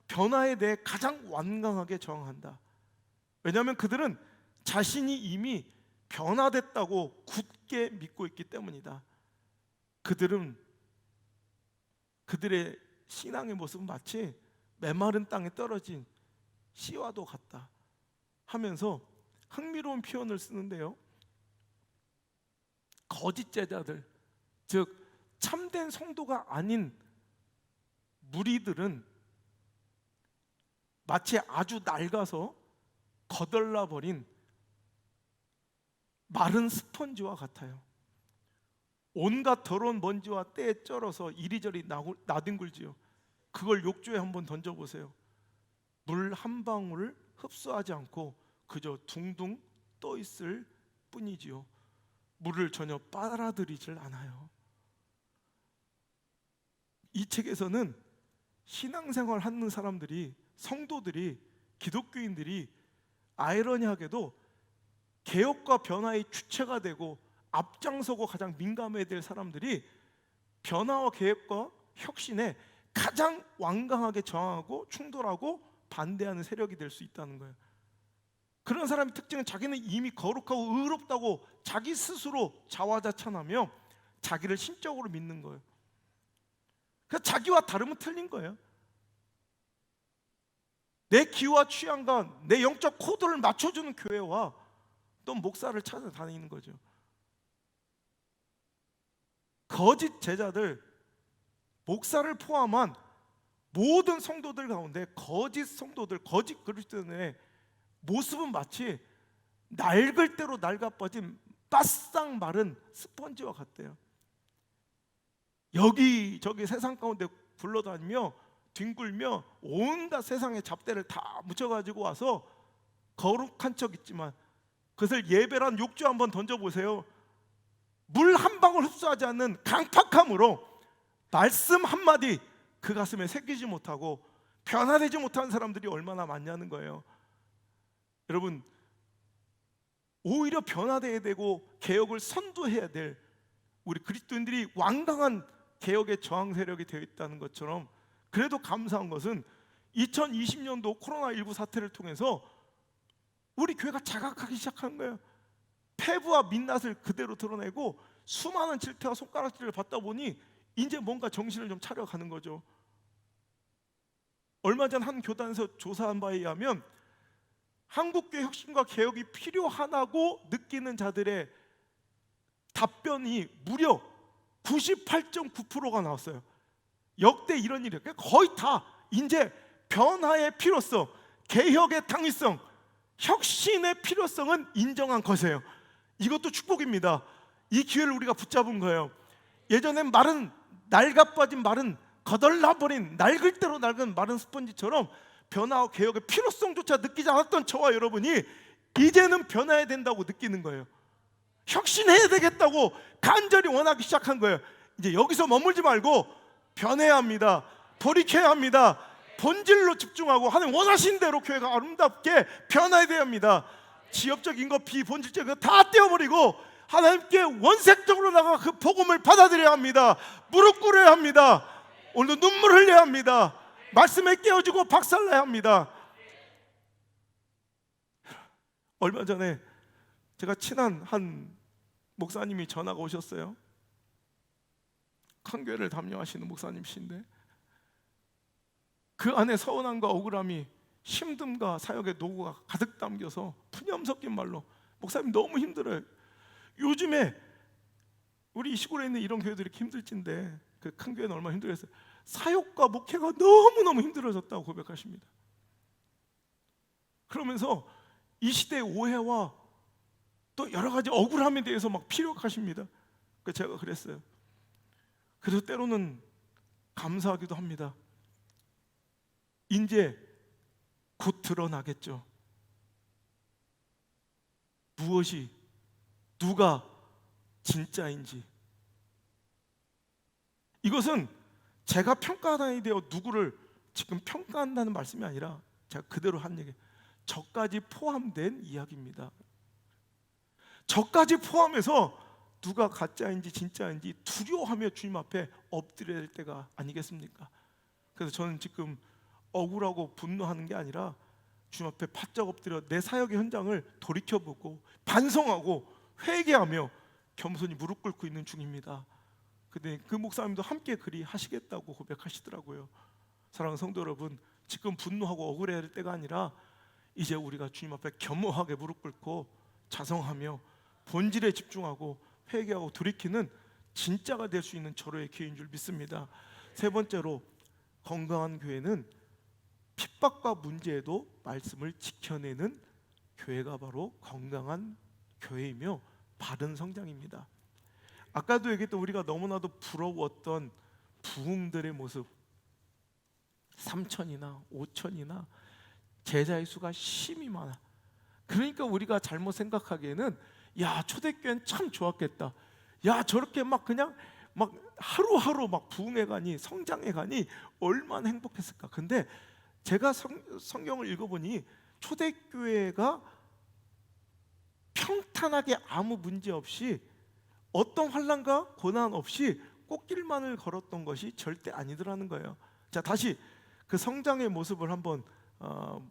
변화에 대해 가장 완강하게 저항한다. 왜냐하면 그들은 자신이 이미 변화됐다고 굳게 믿고 있기 때문이다. 그들은 그들의 신앙의 모습은 마치 메마른 땅에 떨어진 씨와도 같다 하면서 흥미로운 표현을 쓰는데요, 거짓 제자들, 즉 참된 성도가 아닌 무리들은 마치 아주 낡아서 거덜나버린 마른 스펀지와 같아요. 온갖 더러운 먼지와 때에 쩔어서 이리저리 나뒹굴지요. 그걸 욕조에 한번 던져보세요. 물 한 방울을 흡수하지 않고 그저 둥둥 떠 있을 뿐이지요. 물을 전혀 빨아들이질 않아요. 이 책에서는 신앙생활 하는 사람들이, 성도들이, 기독교인들이 아이러니하게도 개혁과 변화의 주체가 되고 앞장서고 가장 민감해야 될 사람들이 변화와 개혁과 혁신에 가장 완강하게 저항하고 충돌하고 반대하는 세력이 될 수 있다는 거예요. 그런 사람의 특징은 자기는 이미 거룩하고 의롭다고 자기 스스로 자화자찬하며 자기를 신적으로 믿는 거예요. 그래서 자기와 다르면 틀린 거예요. 내 기호와 취향과 내 영적 코드를 맞춰주는 교회와 또 목사를 찾아다니는 거죠. 거짓 제자들, 목사를 포함한 모든 성도들 가운데 거짓 성도들, 거짓 그리스도인의 모습은 마치 낡을 대로 낡아빠진 바싹 마른 스펀지와 같대요. 여기저기 세상 가운데 굴러다니며 뒹굴며 온갖 세상의 잡대를 다 묻혀가지고 와서 거룩한 척 있지만 그것을 예배란 욕조 한번 던져보세요. 물 한 방울 흡수하지 않는 강팍함으로 말씀 한마디 그 가슴에 새기지 못하고 변화되지 못한 사람들이 얼마나 많냐는 거예요. 여러분, 오히려 변화되어야 되고 개혁을 선도해야 될 우리 그리스도인들이 완강한 개혁의 저항 세력이 되어 있다는 것처럼, 그래도 감사한 것은 2020년도 코로나19 사태를 통해서 우리 교회가 자각하기 시작한 거예요. 폐부와 민낯을 그대로 드러내고 수많은 질타와 손가락질을 받다 보니 이제 뭔가 정신을 좀 차려가는 거죠. 얼마 전 한 교단에서 조사한 바에 의하면 한국교회 혁신과 개혁이 필요하다고 느끼는 자들의 답변이 무려 98.9%가 나왔어요. 역대 이런 일이 거의 다 이제 변화의 필요성, 개혁의 당위성, 혁신의 필요성은 인정한 것이에요. 이것도 축복입니다. 이 기회를 우리가 붙잡은 거예요. 예전엔 마른 낡아빠진 마른 거덜나버린 낡을 대로 낡은 마른 스펀지처럼 변화와 개혁의 필요성조차 느끼지 않았던 저와 여러분이 이제는 변화해야 된다고 느끼는 거예요. 혁신해야 되겠다고 간절히 원하기 시작한 거예요. 이제 여기서 머물지 말고 변해야 합니다. 돌이켜야 합니다. 본질로 집중하고 하나님 원하신 대로 교회가 아름답게 변화해야 합니다. 지엽적인 거, 비본질적인 거 다 떼어버리고 하나님께 원색적으로 나가 그 복음을 받아들여야 합니다. 무릎 꿇어야 합니다. 오늘도 눈물 흘려야 합니다. 말씀에 깨어지고 박살나야 합니다. 얼마 전에 제가 친한 한 목사님이 전화가 오셨어요. 큰 교회를 담당하시는 목사님이신데 그 안에 서운함과 억울함이, 힘듦과 사역의 노고가 가득 담겨서 푸념 섞인 말로 목사님 너무 힘들어요. 요즘에 우리 이 시골에 있는 이런 교회들이 힘들진데 그 큰 교회는 얼마나 힘들겠어요. 사역과 목회가 너무너무 힘들어졌다고 고백하십니다. 그러면서 이 시대의 오해와 또 여러 가지 억울함에 대해서 막 피력하십니다. 제가 그랬어요. 그래서 때로는 감사하기도 합니다. 이제 곧 드러나겠죠. 무엇이, 누가 진짜인지. 이것은 제가 평가단이 되어 누구를 지금 평가한다는 말씀이 아니라 제가 그대로 한 얘기, 저까지 포함된 이야기입니다. 저까지 포함해서 누가 가짜인지 진짜인지 두려워하며 주님 앞에 엎드려야 될 때가 아니겠습니까? 그래서 저는 지금 억울하고 분노하는 게 아니라 주님 앞에 바짝 엎드려 내 사역의 현장을 돌이켜보고 반성하고 회개하며 겸손히 무릎 꿇고 있는 중입니다. 근데 그 목사님도 함께 그리 하시겠다고 고백하시더라고요. 사랑하는 성도 여러분, 지금 분노하고 억울해야 할 때가 아니라 이제 우리가 주님 앞에 겸허하게 무릎 꿇고 자성하며 본질에 집중하고 회개하고 돌이키는 진짜가 될 수 있는 절호의 기회인 줄 믿습니다. 세 번째로, 건강한 교회는 핍박과 문제에도 말씀을 지켜내는 교회가 바로 건강한 교회이며 바른 성장입니다. 아까도 얘기했던 우리가 너무나도 부러웠던 부흥들의 모습, 3,000이나 5,000이나 제자의 수가 심이 많아. 그러니까 우리가 잘못 생각하기에는 야, 초대교회는 참 좋았겠다. 야, 저렇게 막 그냥 막 하루하루 막 부흥해 가니, 성장해 가니 얼마나 행복했을까. 근데 제가 성경을 읽어보니 초대교회가 평탄하게 아무 문제 없이 어떤 환난과 고난 없이 꽃길만을 걸었던 것이 절대 아니더라는 거예요. 자, 다시 그 성장의 모습을 한번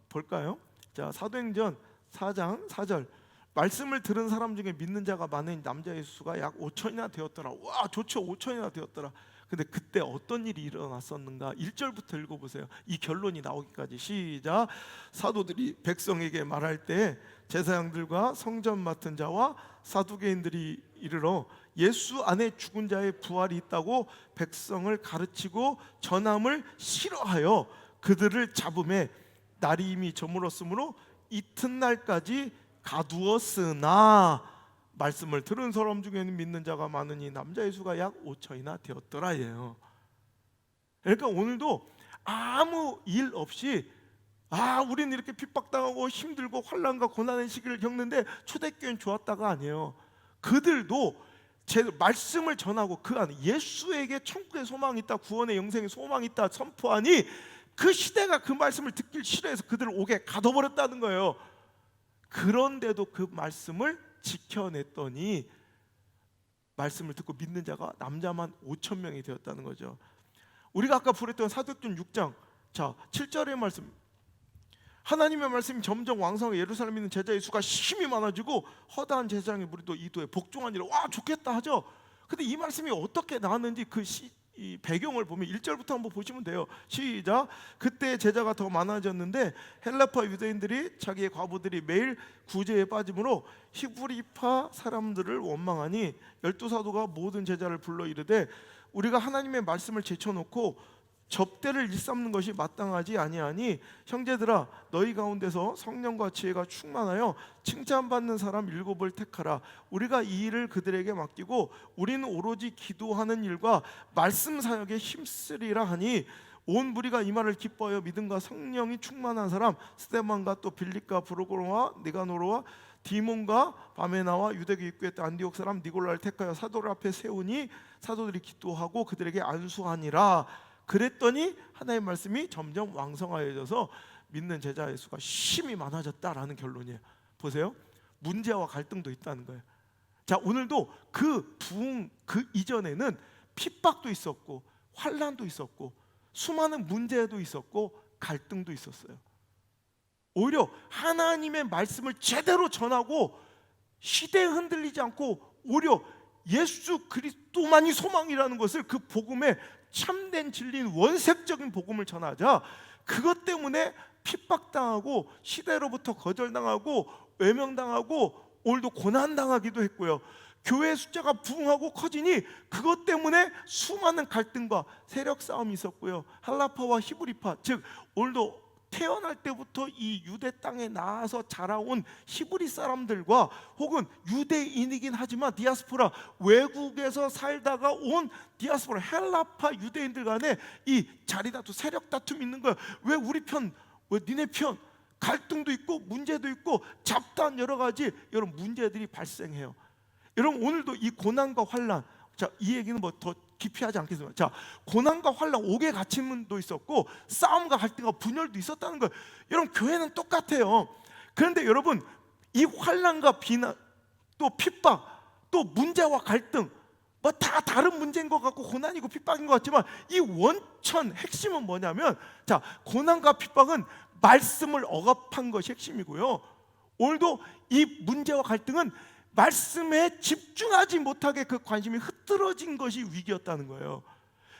볼까요? 자, 사도행전 4장 4절. 말씀을 들은 사람 중에 믿는 자가 많은 남자의 수가 약 5천이나 되었더라. 와, 좋죠. 5천이나 되었더라. 근데 그때 어떤 일이 일어났었는가? 1절부터 읽어보세요. 이 결론이 나오기까지. 시작. 사도들이 백성에게 말할 때 제사장들과 성전 맡은 자와 사두개인들이 이르러 예수 안에 죽은 자의 부활이 있다고 백성을 가르치고 전함을 싫어하여 그들을 잡음에 날이 이미 저물었으므로 이튿날까지 가두었으나 말씀을 들은 사람 중에는 믿는 자가 많으니 남자의 수가 약 5천이나 되었더라예요. 그러니까 오늘도 아무 일 없이 우리는 이렇게 핍박당하고 힘들고 환난과 고난의 시기를 겪는데 초대교회는 좋았다가 아니에요. 그들도 제 말씀을 전하고 그 안에 예수에게 천국의 소망이 있다, 구원의 영생의 소망이 있다 선포하니 그 시대가 그 말씀을 듣길 싫어해서 그들을 옥에 가둬버렸다는 거예요. 그런데도 그 말씀을 지켜냈더니 말씀을 듣고 믿는 자가 남자만 5천 명이 되었다는 거죠. 우리가 아까 부르던 사도행전 6장 7절의 말씀, 하나님의 말씀이 점점 왕성하게 예루살렘에 있는 제자의 수가 심히 많아지고 허다한 제사장의 무리도 이도에 복종하니라. 와, 좋겠다 하죠. 근데 이 말씀이 어떻게 나왔는지 이 배경을 보면 1절부터 한번 보시면 돼요. 시작. 그때 제자가 더 많아졌는데 헬라파 유대인들이 자기의 과부들이 매일 구제에 빠짐으로 히브리파 사람들을 원망하니 12사도가 모든 제자를 불러 이르되 우리가 하나님의 말씀을 제쳐놓고 접대를 일삼는 것이 마땅하지 아니하니 형제들아 너희 가운데서 성령과 지혜가 충만하여 칭찬받는 사람 7을 택하라. 우리가 이 일을 그들에게 맡기고 우리는 오로지 기도하는 일과 말씀 사역에 힘쓰리라 하니 온 무리가 이 말을 기뻐하여 믿음과 성령이 충만한 사람 스데반과 또 빌립과 브루고로와 니가노로와 디몬과 바메나와 유대교 입구했던 안디옥 사람 니골라를 택하여 사도들 앞에 세우니 사도들이 기도하고 그들에게 안수하니라. 그랬더니 하나님의 말씀이 점점 왕성하여져서 믿는 제자의 수가 심히 많아졌다라는 결론이에요. 보세요. 문제와 갈등도 있다는 거예요. 자, 오늘도 그 이전에는 핍박도 있었고 환난도 있었고 수많은 문제도 있었고 갈등도 있었어요. 오히려 하나님의 말씀을 제대로 전하고 시대에 흔들리지 않고 오히려 예수 그리스도만이 소망이라는 것을 그 복음에 참된 진리인 원색적인 복음을 전하자 그것 때문에 핍박당하고 시대로부터 거절당하고 외면당하고 오늘도 고난당하기도 했고요. 교회 숫자가 부흥하고 커지니 그것 때문에 수많은 갈등과 세력 싸움이 있었고요. 할라파와 히브리파, 즉 오늘도 태어날 때부터 이 유대 땅에 나와서 자라온 히브리 사람들과 혹은 유대인이긴 하지만 디아스포라 외국에서 살다가 온 디아스포라 헬라파 유대인들 간에 이 자리 다툼 세력 다툼이 있는 거야. 왜 우리 편, 왜 니네 편, 갈등도 있고 문제도 있고 잡다한 여러 가지 여러분 문제들이 발생해요. 여러분 오늘도 이 고난과 환난, 자, 이 얘기는 뭐 더 깊이 하지 않겠습니다. 자, 고난과 환난, 옥에 갇힘도 있었고 싸움과 갈등과 분열도 있었다는 거예요. 여러분 교회는 똑같아요. 그런데 여러분 이 환난과 비난, 또 핍박, 또 문제와 갈등, 뭐 다 다른 문제인 것 같고 고난이고 핍박인 것 같지만 이 원천 핵심은 뭐냐면, 자, 고난과 핍박은 말씀을 억압한 것이 핵심이고요. 오늘도 이 문제와 갈등은 말씀에 집중하지 못하게 그 관심이 흐트러진 것이 위기였다는 거예요.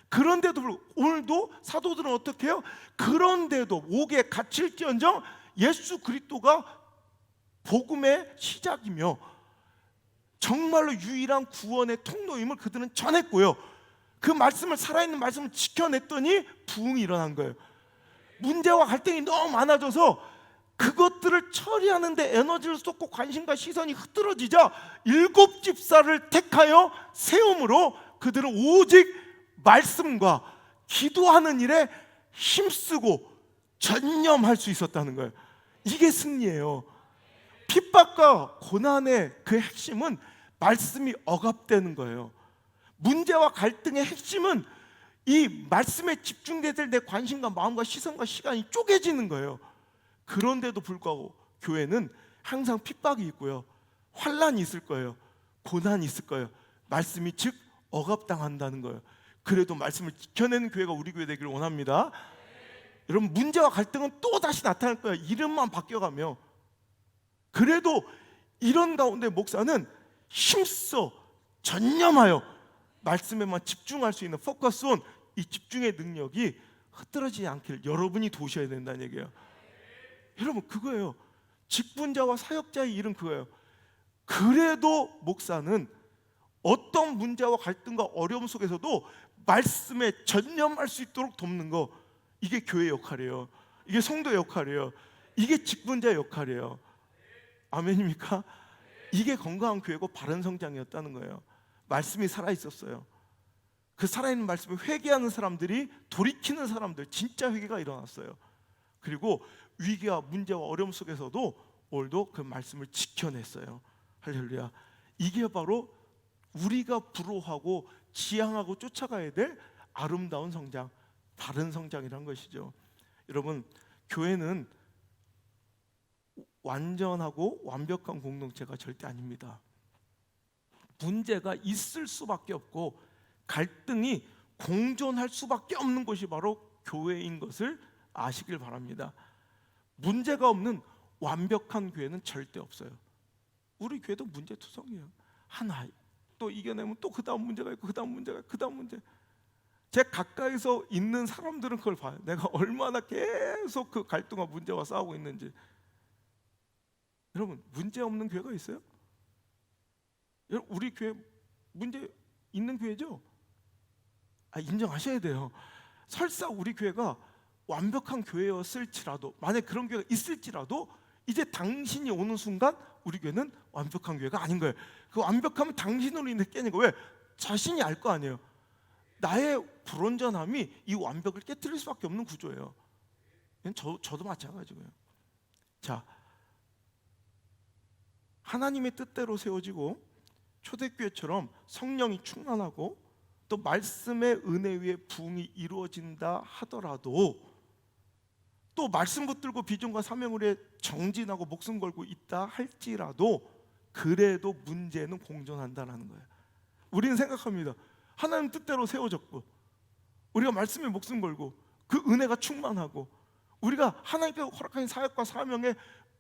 그런데도 불구하고 오늘도 사도들은 어떻게 해요? 그런데도 옥에 갇힐지언정 예수 그리스도가 복음의 시작이며 정말로 유일한 구원의 통로임을 그들은 전했고요. 그 말씀을, 살아있는 말씀을 지켜냈더니 부흥이 일어난 거예요. 문제와 갈등이 너무 많아져서 그것들을 처리하는데 에너지를 쏟고 관심과 시선이 흐트러지자 7 집사를 택하여 세움으로 그들은 오직 말씀과 기도하는 일에 힘쓰고 전념할 수 있었다는 거예요. 이게 승리예요. 핍박과 고난의 그 핵심은 말씀이 억압되는 거예요. 문제와 갈등의 핵심은 이 말씀에 집중될 때 내 관심과 마음과 시선과 시간이 쪼개지는 거예요. 그런데도 불구하고 교회는 항상 핍박이 있고요, 환난이 있을 거예요, 고난이 있을 거예요. 말씀이 즉 억압당한다는 거예요. 그래도 말씀을 지켜내는 교회가 우리 교회 되기를 원합니다. 여러분, 문제와 갈등은 또 다시 나타날 거예요. 이름만 바뀌어가며. 그래도 이런 가운데 목사는 힘써 전념하여 말씀에만 집중할 수 있는 포커스온, 이 집중의 능력이 흐트러지지 않기를 여러분이 도우셔야 된다는 얘기예요. 여러분, 그거예요. 직분자와 사역자의 일은 그거예요. 그래도 목사는 어떤 문제와 갈등과 어려움 속에서도 말씀에 전념할 수 있도록 돕는 거, 이게 교회의 역할이에요. 이게 성도의 역할이에요. 이게 직분자의 역할이에요. 아멘입니까? 이게 건강한 교회고 바른 성장이었다는 거예요. 말씀이 살아있었어요. 그 살아있는 말씀에 회개하는 사람들이 돌이키는 사람들, 진짜 회개가 일어났어요. 그리고 위기와 문제와 어려움 속에서도 오늘도 그 말씀을 지켜냈어요. 할렐루야. 이게 바로 우리가 부러워하고 지향하고 쫓아가야 될 아름다운 성장, 바른 성장이란 것이죠. 여러분, 교회는 완전하고 완벽한 공동체가 절대 아닙니다. 문제가 있을 수밖에 없고 갈등이 공존할 수밖에 없는 것이 바로 교회인 것을 아시길 바랍니다. 문제가 없는 완벽한 교회는 절대 없어요. 우리 교회도 문제투성이에요. 하나 또 이겨내면 또 그 다음 문제가 있고 그 다음 문제가 있고 그 다음 문제. 제 가까이서 있는 사람들은 그걸 봐요. 내가 얼마나 계속 그 갈등과 문제와 싸우고 있는지. 여러분, 문제 없는 교회가 있어요? 여러분, 우리 교회 문제 있는 교회죠? 인정하셔야 돼요. 설사 우리 교회가 완벽한 교회였을지라도, 만약 그런 교회가 있을지라도 이제 당신이 오는 순간 우리 교회는 완벽한 교회가 아닌 거예요. 그 완벽하면 당신으로 인해 깨는 거예요. 왜? 자신이 알 거 아니에요. 나의 불완전함이 이 완벽을 깨트릴 수밖에 없는 구조예요. 저도 마찬가지고요. 자, 하나님의 뜻대로 세워지고 초대교회처럼 성령이 충만하고 또 말씀의 은혜 위에 부흥이 이루어진다 하더라도, 또 말씀 붙들고 비전과 사명을 위해 정진하고 목숨 걸고 있다 할지라도, 그래도 문제는 공존한다는 거예요. 우리는 생각합니다. 하나님 뜻대로 세워졌고 우리가 말씀에 목숨 걸고 그 은혜가 충만하고 우리가 하나님께서 허락하신 사역과 사명에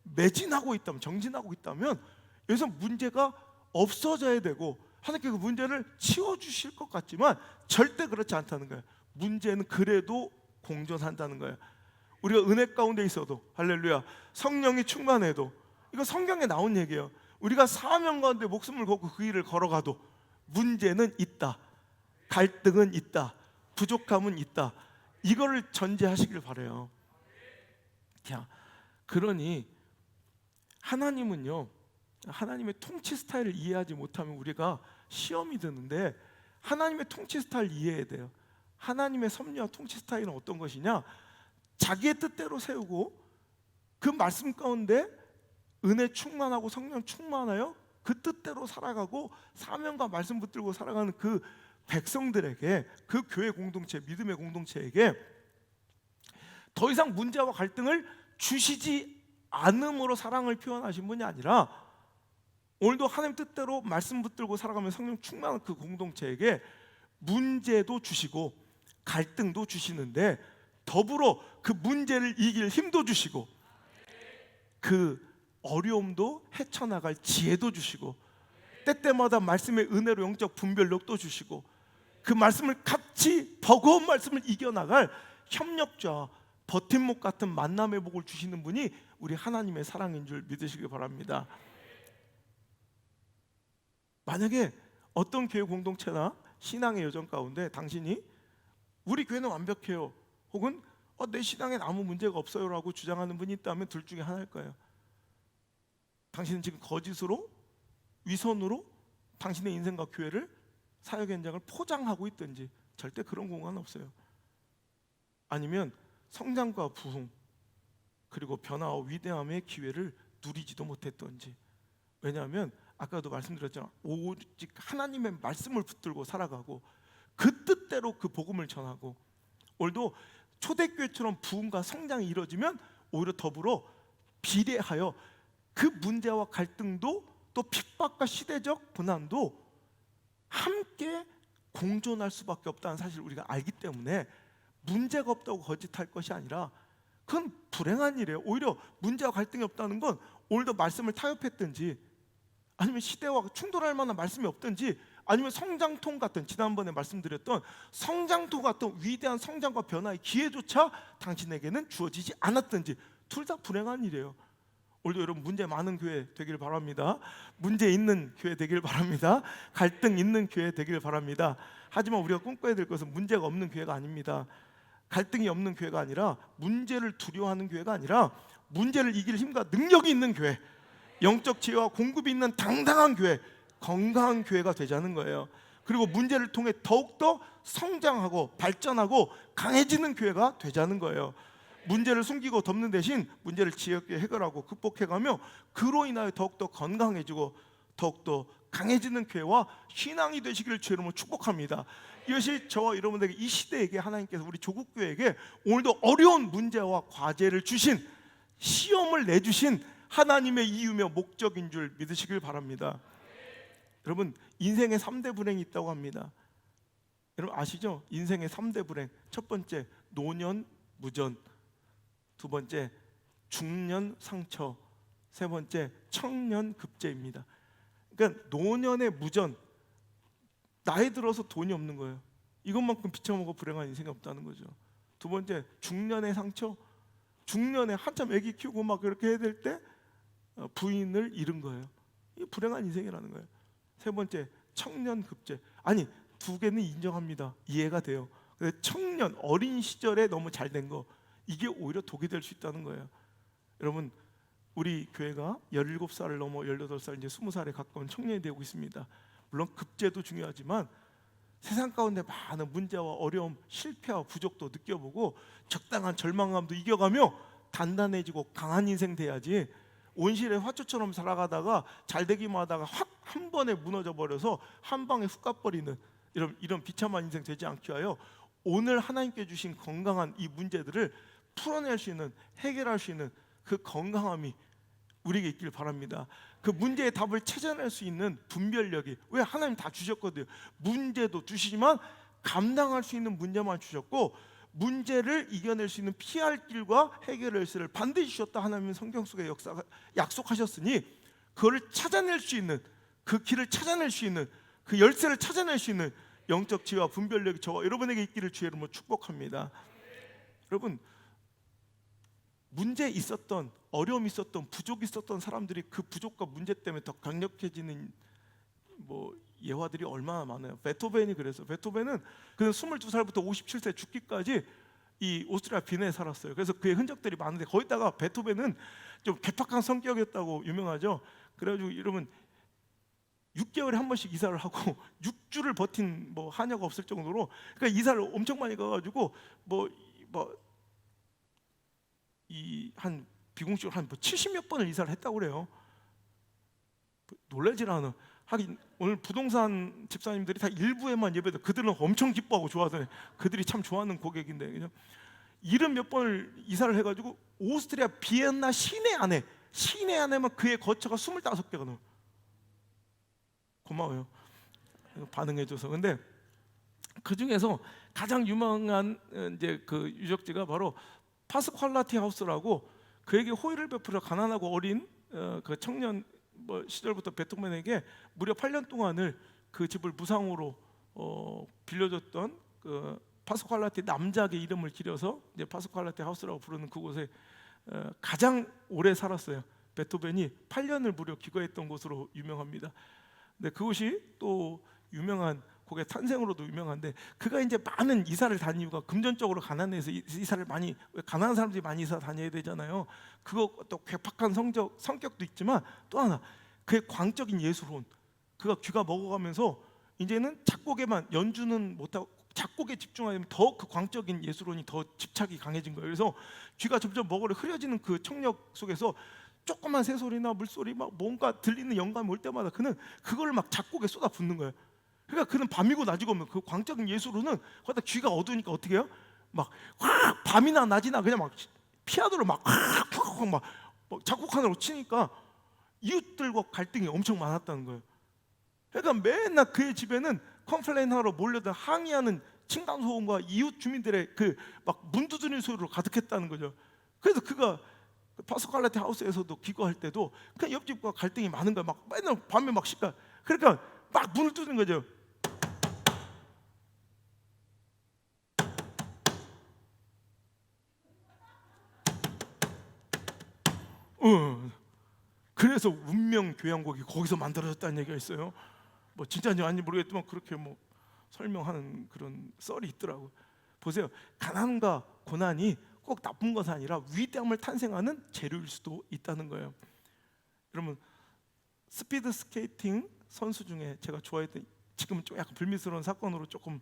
매진하고 있다면, 정진하고 있다면 여기서 문제가 없어져야 되고 하나님께서 그 문제를 치워주실 것 같지만 절대 그렇지 않다는 거예요. 문제는 그래도 공존한다는 거예요. 우리가 은혜 가운데 있어도, 할렐루야, 성령이 충만해도, 이거 성경에 나온 얘기예요. 우리가 사명 가운데 목숨을 걸고 그 길을 걸어가도 문제는 있다, 갈등은 있다, 부족함은 있다. 이거를 전제하시길 바라요. 자, 그러니 하나님은요, 하나님의 통치 스타일을 이해하지 못하면 우리가 시험이 드는데, 하나님의 통치 스타일 이해해야 돼요. 하나님의 섭리와 통치 스타일은 어떤 것이냐? 자기의 뜻대로 세우고 그 말씀 가운데 은혜 충만하고 성령 충만하여 그 뜻대로 살아가고 사명과 말씀 붙들고 살아가는 그 백성들에게, 그 교회 공동체, 믿음의 공동체에게 더 이상 문제와 갈등을 주시지 않음으로 사랑을 표현하신 분이 아니라, 오늘도 하나님 뜻대로 말씀 붙들고 살아가면 성령 충만한 그 공동체에게 문제도 주시고 갈등도 주시는데, 더불어 그 문제를 이길 힘도 주시고 그 어려움도 헤쳐나갈 지혜도 주시고, 때때마다 말씀의 은혜로 영적 분별력도 주시고, 그 말씀을 같이, 버거운 말씀을 이겨나갈 협력자, 버팀목 같은 만남의 복을 주시는 분이 우리 하나님의 사랑인 줄 믿으시기 바랍니다. 만약에 어떤 교회 공동체나 신앙의 여정 가운데 당신이 우리 교회는 완벽해요, 혹은 내 신앙엔 아무 문제가 없어요 라고 주장하는 분이 있다면 둘 중에 하나일 거예요. 당신은 지금 거짓으로, 위선으로 당신의 인생과 교회를, 사역 현장을 포장하고 있든지, 절대 그런 공간 없어요. 아니면 성장과 부흥 그리고 변화와 위대함의 기회를 누리지도 못했던지. 왜냐하면 아까도 말씀드렸잖아요. 오직 하나님의 말씀을 붙들고 살아가고 그 뜻대로 그 복음을 전하고, 오늘도 초대교회처럼 부흥과 성장이 이루어지면 오히려 더불어 비례하여 그 문제와 갈등도, 또 핍박과 시대적 고난도 함께 공존할 수밖에 없다는 사실을 우리가 알기 때문에 문제가 없다고 거짓할 것이 아니라 그건 불행한 일이에요. 오히려 문제와 갈등이 없다는 건 오늘도 말씀을 타협했든지 아니면 시대와 충돌할 만한 말씀이 없든지 아니면 성장통 같은, 지난번에 말씀드렸던 성장통 같은 위대한 성장과 변화의 기회조차 당신에게는 주어지지 않았든지 둘 다 불행한 일이에요. 오늘도 여러분 문제 많은 교회 되길 바랍니다. 문제 있는 교회 되길 바랍니다. 갈등 있는 교회 되길 바랍니다. 하지만 우리가 꿈꿔야 될 것은 문제가 없는 교회가 아닙니다. 갈등이 없는 교회가 아니라 문제를 두려워하는 교회가 아니라 문제를 이길 힘과 능력이 있는 교회, 영적 지혜와 공급이 있는 당당한 교회, 건강한 교회가 되자는 거예요. 그리고 문제를 통해 더욱더 성장하고 발전하고 강해지는 교회가 되자는 거예요. 문제를 숨기고 덮는 대신 문제를 지혜 있게 해결하고 극복해가며 그로 인하여 더욱더 건강해지고 더욱더 강해지는 교회와 신앙이 되시기를 주의 이름으로 축복합니다. 이것이 저와 여러분들에게, 이 시대에게 하나님께서 우리 조국교회에게 오늘도 어려운 문제와 과제를 주신, 시험을 내주신 하나님의 이유며 목적인 줄 믿으시길 바랍니다. 여러분, 인생의 3대 불행이 있다고 합니다. 여러분 아시죠? 인생의 3대 불행. 첫 번째 노년 무전, 두 번째 중년 상처, 세 번째 청년 급제입니다. 그러니까 노년의 무전, 나이 들어서 돈이 없는 거예요. 이것만큼 비쳐먹어 불행한 인생이 없다는 거죠. 두 번째 중년의 상처, 중년에 한참 아기 키우고 막 그렇게 해야 될 때 부인을 잃은 거예요. 이게 불행한 인생이라는 거예요. 세 번째 청년 급제. 아니, 두 개는 인정합니다. 이해가 돼요. 근데 청년, 어린 시절에 너무 잘 된 거, 이게 오히려 독이 될 수 있다는 거예요. 여러분, 우리 교회가 17살을 넘어 18살, 이제 20살에 가까운 청년이 되고 있습니다. 물론 급제도 중요하지만 세상 가운데 많은 문제와 어려움, 실패와 부족도 느껴보고 적당한 절망감도 이겨가며 단단해지고 강한 인생 돼야지, 온실의 화초처럼 살아가다가 잘 되기만 하다가 확 한 번에 무너져 버려서 한 방에 훅 가버리는 이런 비참한 인생 되지 않게 하여 오늘 하나님께 주신 건강한 이 문제들을 풀어낼 수 있는, 해결할 수 있는 그 건강함이 우리에게 있길 바랍니다. 그 문제의 답을 찾아낼 수 있는 분별력이, 왜 하나님 다 주셨거든요. 문제도 주시지만 감당할 수 있는 문제만 주셨고, 문제를 이겨낼 수 있는 피할 길과 해결할 수를 반드시 주셨다. 하나님은 성경 속에 약속하셨으니 그거를 찾아낼 수 있는, 그 길을 찾아낼 수 있는, 그 열쇠를 찾아낼 수 있는 영적 지혜와 분별력이 저와 여러분에게 있기를 주의 이름으로 축복합니다. 여러분, 문제 있었던, 어려움이 있었던, 부족이 있었던 사람들이 그 부족과 문제 때문에 더 강력해지는 예화들이 얼마나 많아요. 베토벤이 그래서, 베토벤은 그는 22살부터 57세 죽기까지 이 오스트리아 빈에 살았어요. 그래서 그의 흔적들이 많은데, 거기다가 베토벤은 좀 개팍한 성격이었다고 유명하죠. 그래가지고 여러분 6개월에 한 번씩 이사를 하고 6주를 버틴 하녀가 없을 정도로, 그러니까 이사를 엄청 많이 가가지고 한 비공식으로 한 70몇 번을 이사를 했다고 그래요. 놀라질 않아. 하긴 오늘 부동산 집사님들이 다 일부에만 예배도, 그들은 엄청 기뻐하고 좋아하잖아요. 그들이 참 좋아하는 고객인데, 그냥 70몇 번을 이사를 해가지고 오스트리아 비엔나 시내 안에만 그의 거처가 25개가 넘어요. 고마워요, 반응해줘서. 근데 그 중에서 가장 유명한 이제 그 유적지가 바로 파스퀄라티 하우스라고, 그에게 호의를 베풀어 가난하고 어린 그 청년 시절부터 베토벤에게 무려 8년 동안을 그 집을 무상으로 빌려줬던 그 파스퀄라티 남작의 이름을 기려서 이제 파스퀄라티 하우스라고 부르는 그곳에 가장 오래 살았어요. 베토벤이 8년을 무려 기거했던 곳으로 유명합니다. 근데 그곳이 또 유명한 곡의 탄생으로도 유명한데, 그가 이제 많은 이사를 다닌 이유가 금전적으로 가난해서 이사를 많이, 가난한 사람들이 많이 이사 다녀야 되잖아요. 그거 또 괴팍한 성격도 있지만 또 하나, 그의 광적인 예술혼. 그가 귀가 먹어가면서 이제는 작곡에만, 연주는 못하고 작곡에 집중하면 더 그 광적인 예술혼이 더 집착이 강해진 거예요. 그래서 귀가 점점 먹으려 흐려지는 그 청력 속에서 조그만 새소리나 물소리 막 뭔가 들리는 영감이 올 때마다 그는 그걸 막 작곡에 쏟아붓는 거예요. 그러니까 그는 밤이고 낮이고 오면 그 광적인 예술로는 거기다 귀가 어두우니까 어떻게 해요? 막 확 밤이나 낮이나 그냥 막 피아노를 막 작곡하느라고 치니까 이웃들과 갈등이 엄청 많았다는 거예요. 그러니까 맨날 그의 집에는 컴플레인 하러 몰려든 항의하는 층간소음과 이웃 주민들의 그 막 문 두드리는 소리로 가득했다는 거죠. 그래서 그가 파스칼라테 하우스에서도 기거할 때도 그냥 옆집과 갈등이 많은 거야. 막 맨날 밤에 막 시까. 그러니까 막 문을 두드는 거죠. 그래서 운명 교향곡이 거기서 만들어졌다는 얘기가 있어요. 뭐 진짜인지 아닌지 모르겠지만 그렇게 뭐 설명하는 그런 썰이 있더라고요. 보세요. 가난과 고난이 꼭 나쁜 것이 아니라 위대함을 탄생하는 재료일 수도 있다는 거예요. 여러분, 스피드 스케이팅 선수 중에 제가 좋아했던, 지금은 좀 약간 불미스러운 사건으로 조금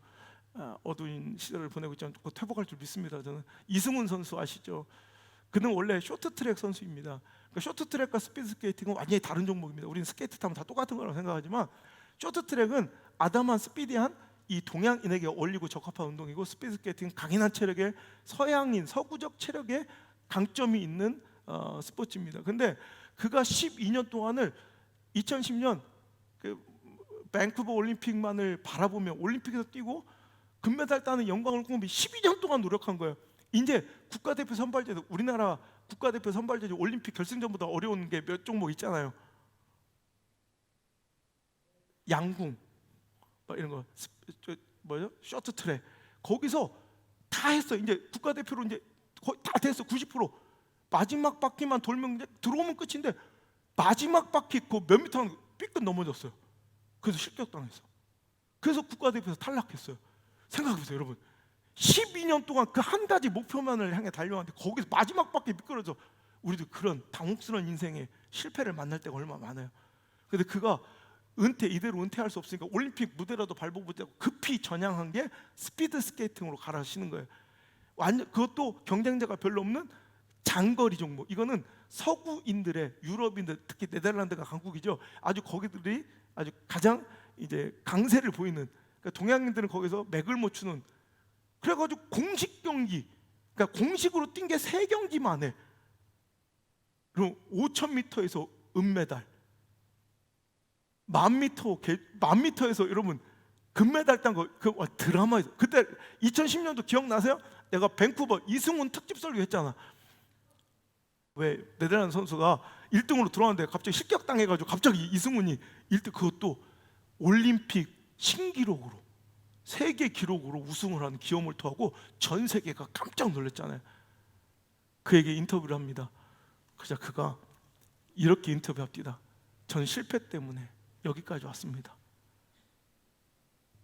어두운 시절을 보내고 있지만 회복할 줄 믿습니다. 저는 이승훈 선수 아시죠? 그는 원래 쇼트트랙 선수입니다. 그러니까 쇼트트랙과 스피드 스케이팅은 완전히 다른 종목입니다. 우리는 스케이트 타면 다 똑같은 거라고 생각하지만 쇼트트랙은 아담한 스피디한 이 동양인에게 어울리고 적합한 운동이고, 스피드 스케이팅은 강인한 체력에 서양인 서구적 체력에 강점이 있는 스포츠입니다. 근데 그가 12년 동안을 2010년 그 밴쿠버 올림픽만을 바라보며 올림픽에서 뛰고 금메달 따는 영광을 꿈꾸며 12년 동안 노력한 거예요. 이제 국가대표 선발제도, 우리나라 국가대표 선발제도 올림픽 결승전보다 어려운 게 몇 종목 있잖아요. 양궁, 뭐 이런 거, 뭐죠? 쇼트트랙. 거기서 다 했어. 이제 국가대표로 이제 거의 다 됐어. 90%. 마지막 바퀴만 돌면 이제 들어오면 끝인데 마지막 바퀴 그 몇 미터 삐끗 넘어졌어요. 그래서 실격당했어. 그래서 국가대표에서 탈락했어요. 생각해보세요, 여러분. 12년 동안 그 한 가지 목표만을 향해 달려왔는데 거기서 마지막 바퀴 미끄러져. 우리도 그런 당혹스러운 인생에 실패를 만날 때가 얼마나 많아요. 근데 그가 이대로 은퇴할 수 없으니까 올림픽 무대라도 밟아보자고 급히 전향한 게 스피드 스케이팅으로 갈아시는 거예요. 완전 그것도 경쟁자가 별로 없는 장거리 종목. 이거는 서구인들의, 유럽인들, 특히 네덜란드가 강국이죠. 아주 거기들이 아주 가장 이제 강세를 보이는, 그러니까 동양인들은 거기서 맥을 못 추는. 그래가지고 공식 경기, 그러니까 공식으로 뛴 게 3경기만 해. 그럼 5,000m에서 은메달, 10,000m에서 여러분 금메달 딴 거, 그 드라마에서. 그때 2010년도 기억나세요? 내가 밴쿠버 이승훈 특집 설교했잖아. 왜 네덜란드 선수가 1등으로 들어왔는데 갑자기 실격당해가지고 갑자기 이승훈이 1등, 그것도 올림픽 신기록으로, 세계 기록으로 우승을 하는 기염을 토하고 전 세계가 깜짝 놀랐잖아요. 그에게 인터뷰를 합니다. 그자 그가 이렇게 인터뷰합니다. 전 실패 때문에 여기까지 왔습니다.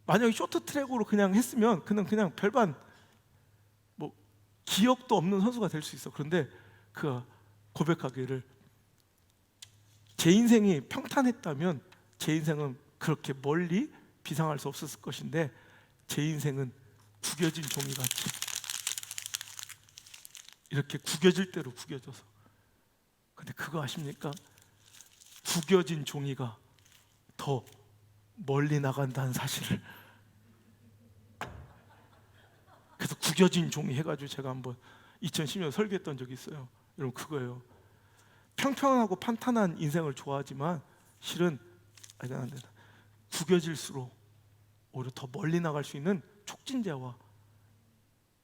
만약에 쇼트트랙으로 그냥 했으면 그냥 별반 뭐 기억도 없는 선수가 될 수 있어. 그런데 그가 고백하기를, 제 인생이 평탄했다면 제 인생은 그렇게 멀리 비상할 수 없었을 것인데 제 인생은 구겨진 종이같이 이렇게 구겨질 대로 구겨져서. 근데 그거 아십니까? 구겨진 종이가 더 멀리 나간다는 사실을. 그래서 구겨진 종이 해가지고 제가 한번 2010년 설교했던 적이 있어요. 여러분, 그거예요. 평평하고 판탄한 인생을 좋아하지만 실은 구겨질수록 오히려 더 멀리 나갈 수 있는 촉진제와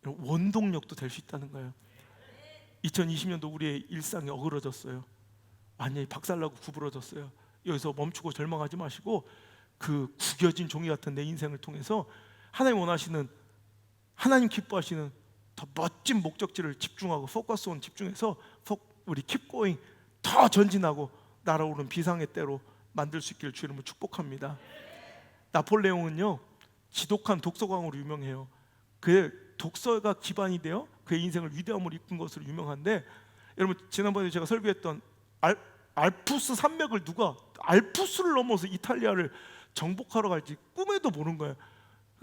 원동력도 될 수 있다는 거예요. 2020년도 우리의 일상이 어그러졌어요. 완전히 박살나고 구부러졌어요. 여기서 멈추고 절망하지 마시고 그 구겨진 종이 같은 내 인생을 통해서 하나님 원하시는, 하나님 기뻐하시는 더 멋진 목적지를 집중하고 포커스 온 집중해서 우리 keep going, 더 전진하고 날아오른 비상의 때로 만들 수 있기를 주 이름으로 축복합니다. 나폴레옹은요 지독한 독서광으로 유명해요. 그의 독서가 기반이 되어 그의 인생을 위대함으로 이끈 것으로 유명한데, 여러분 지난번에 제가 설교했던 알프스 산맥을, 누가 알프스를 넘어서 이탈리아를 정복하러 갈지 꿈에도 모른 거예요.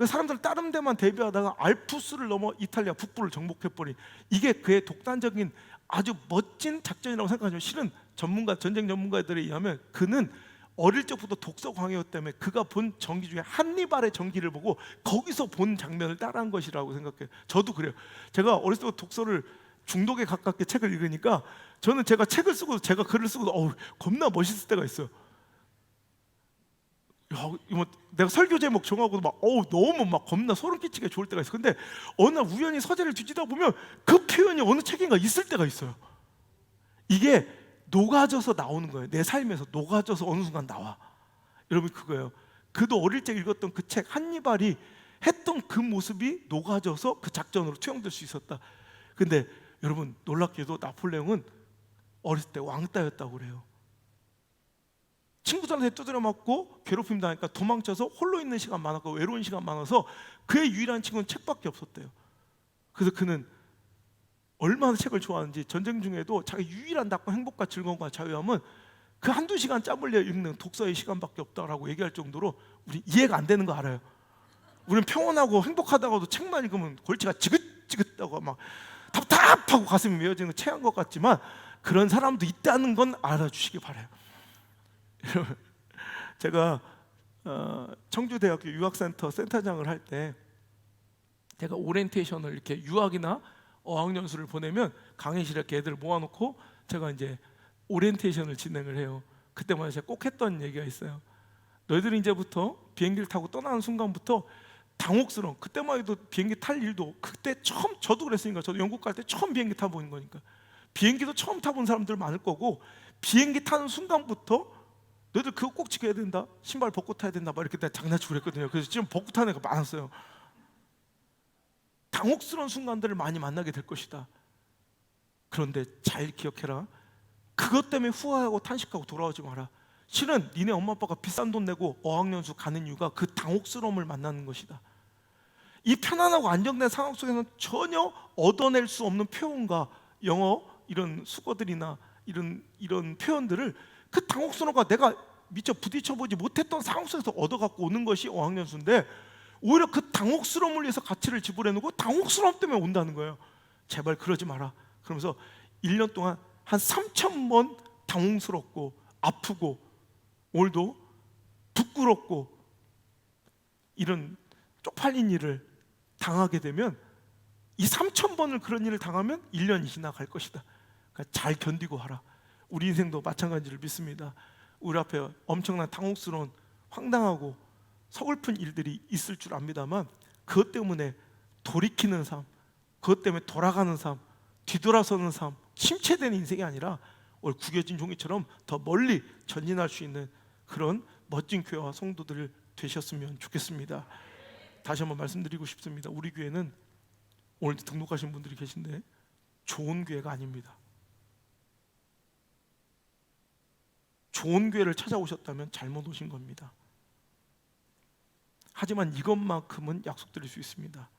사람들 다른 데만 대비하다가 알프스를 넘어 이탈리아 북부를 정복해버린, 이게 그의 독단적인 아주 멋진 작전이라고 생각하지만 실은 전쟁 전문가들에 의하면 그는 어릴 적부터 독서 광이었기 때문에 그가 본 전기 중에 한니발의 전기를 보고 거기서 본 장면을 따라한 것이라고 생각해요. 저도 그래요. 제가 어렸을 때 독서를 중독에 가깝게 책을 읽으니까 저는 제가 책을 쓰고 제가 글을 쓰고도 겁나 멋있을 때가 있어요. 야, 뭐 내가 설교 제목 정하고도 막 너무 막 겁나 소름 끼치게 좋을 때가 있어. 근데 어느 날 우연히 서재를 뒤지다 보면 그 표현이 어느 책인가 있을 때가 있어요. 이게 녹아져서 나오는 거예요. 내 삶에서 녹아져서 어느 순간 나와. 여러분, 그거예요. 그도 어릴 때 읽었던 그 책 한니발이 했던 그 모습이 녹아져서 그 작전으로 투영될 수 있었다. 근데 여러분, 놀랍게도 나폴레옹은 어렸을 때 왕따였다고 그래요. 친구들한테 두드려 맞고 괴롭힘 당하니까 도망쳐서 홀로 있는 시간 많았고 외로운 시간 많아서 그의 유일한 친구는 책밖에 없었대요. 그래서 그는 얼마나 책을 좋아하는지 전쟁 중에도 자기 유일한 낙과 행복과 즐거움과 자유함은 그 한두 시간 짬 흘려 읽는 독서의 시간밖에 없다라고 얘기할 정도로 우리 이해가 안 되는 거 알아요. 우리는 평온하고 행복하다가도 책만 읽으면 골치가 지긋지긋하고 막 답답하고 가슴이 메어지는 체한 것 같지만 그런 사람도 있다는 건 알아주시기 바라요. 제가 청주대학교 유학센터 센터장을 할 때 제가 오리엔테이션을 이렇게 유학이나 어학연수를 보내면 강의실에 이렇게 애들 모아놓고 제가 이제 오리엔테이션을 진행을 해요. 그때마다 제가 꼭 했던 얘기가 있어요. 너희들이 이제부터 비행기를 타고 떠나는 순간부터 당혹스러운, 그때만 해도 비행기 탈 일도, 그때 처음, 저도 그랬으니까, 저도 영국 갈 때 처음 비행기 타보는 거니까 비행기도 처음 타본 사람들 많을 거고, 비행기 타는 순간부터 너희들 그거 꼭 지켜야 된다, 신발 벗고 타야 된다, 막 이렇게 내가 장난치고 그랬거든요. 그래서 지금 벗고 타는 애가 많았어요. 당혹스러운 순간들을 많이 만나게 될 것이다. 그런데 잘 기억해라. 그것 때문에 후회하고 탄식하고 돌아오지 마라. 실은 니네 엄마 아빠가 비싼 돈 내고 어학연수 가는 이유가 그 당혹스러움을 만나는 것이다. 이 편안하고 안정된 상황 속에서는 전혀 얻어낼 수 없는 표현과 영어 이런 수거들이나 이런 표현들을, 그 당혹스러움과 내가 미처 부딪혀보지 못했던 상황 속에서 얻어갖고 오는 것이 어학연수인데, 오히려 그 당혹스러움을 위해서 가치를 지불해놓고 당혹스러움 때문에 온다는 거예요. 제발 그러지 마라. 그러면서 1년 동안 한 3,000번 당혹스럽고 아프고 오늘도 부끄럽고 이런 쪽팔린 일을 당하게 되면, 이 3,000번을 그런 일을 당하면 1년이 지나갈 것이다. 그러니까 잘 견디고 하라. 우리 인생도 마찬가지를 믿습니다. 우리 앞에 엄청난 당혹스러운 황당하고 서글픈 일들이 있을 줄 압니다만, 그것 때문에 돌이키는 삶, 그것 때문에 돌아가는 삶, 뒤돌아서는 삶, 침체되는 인생이 아니라 오늘 구겨진 종이처럼 더 멀리 전진할 수 있는 그런 멋진 교회와 성도들 되셨으면 좋겠습니다. 다시 한번 말씀드리고 싶습니다. 우리 교회는 오늘도 등록하신 분들이 계신데 좋은 교회가 아닙니다. 좋은 교회를 찾아오셨다면 잘못 오신 겁니다. 하지만 이것만큼은 약속드릴 수 있습니다.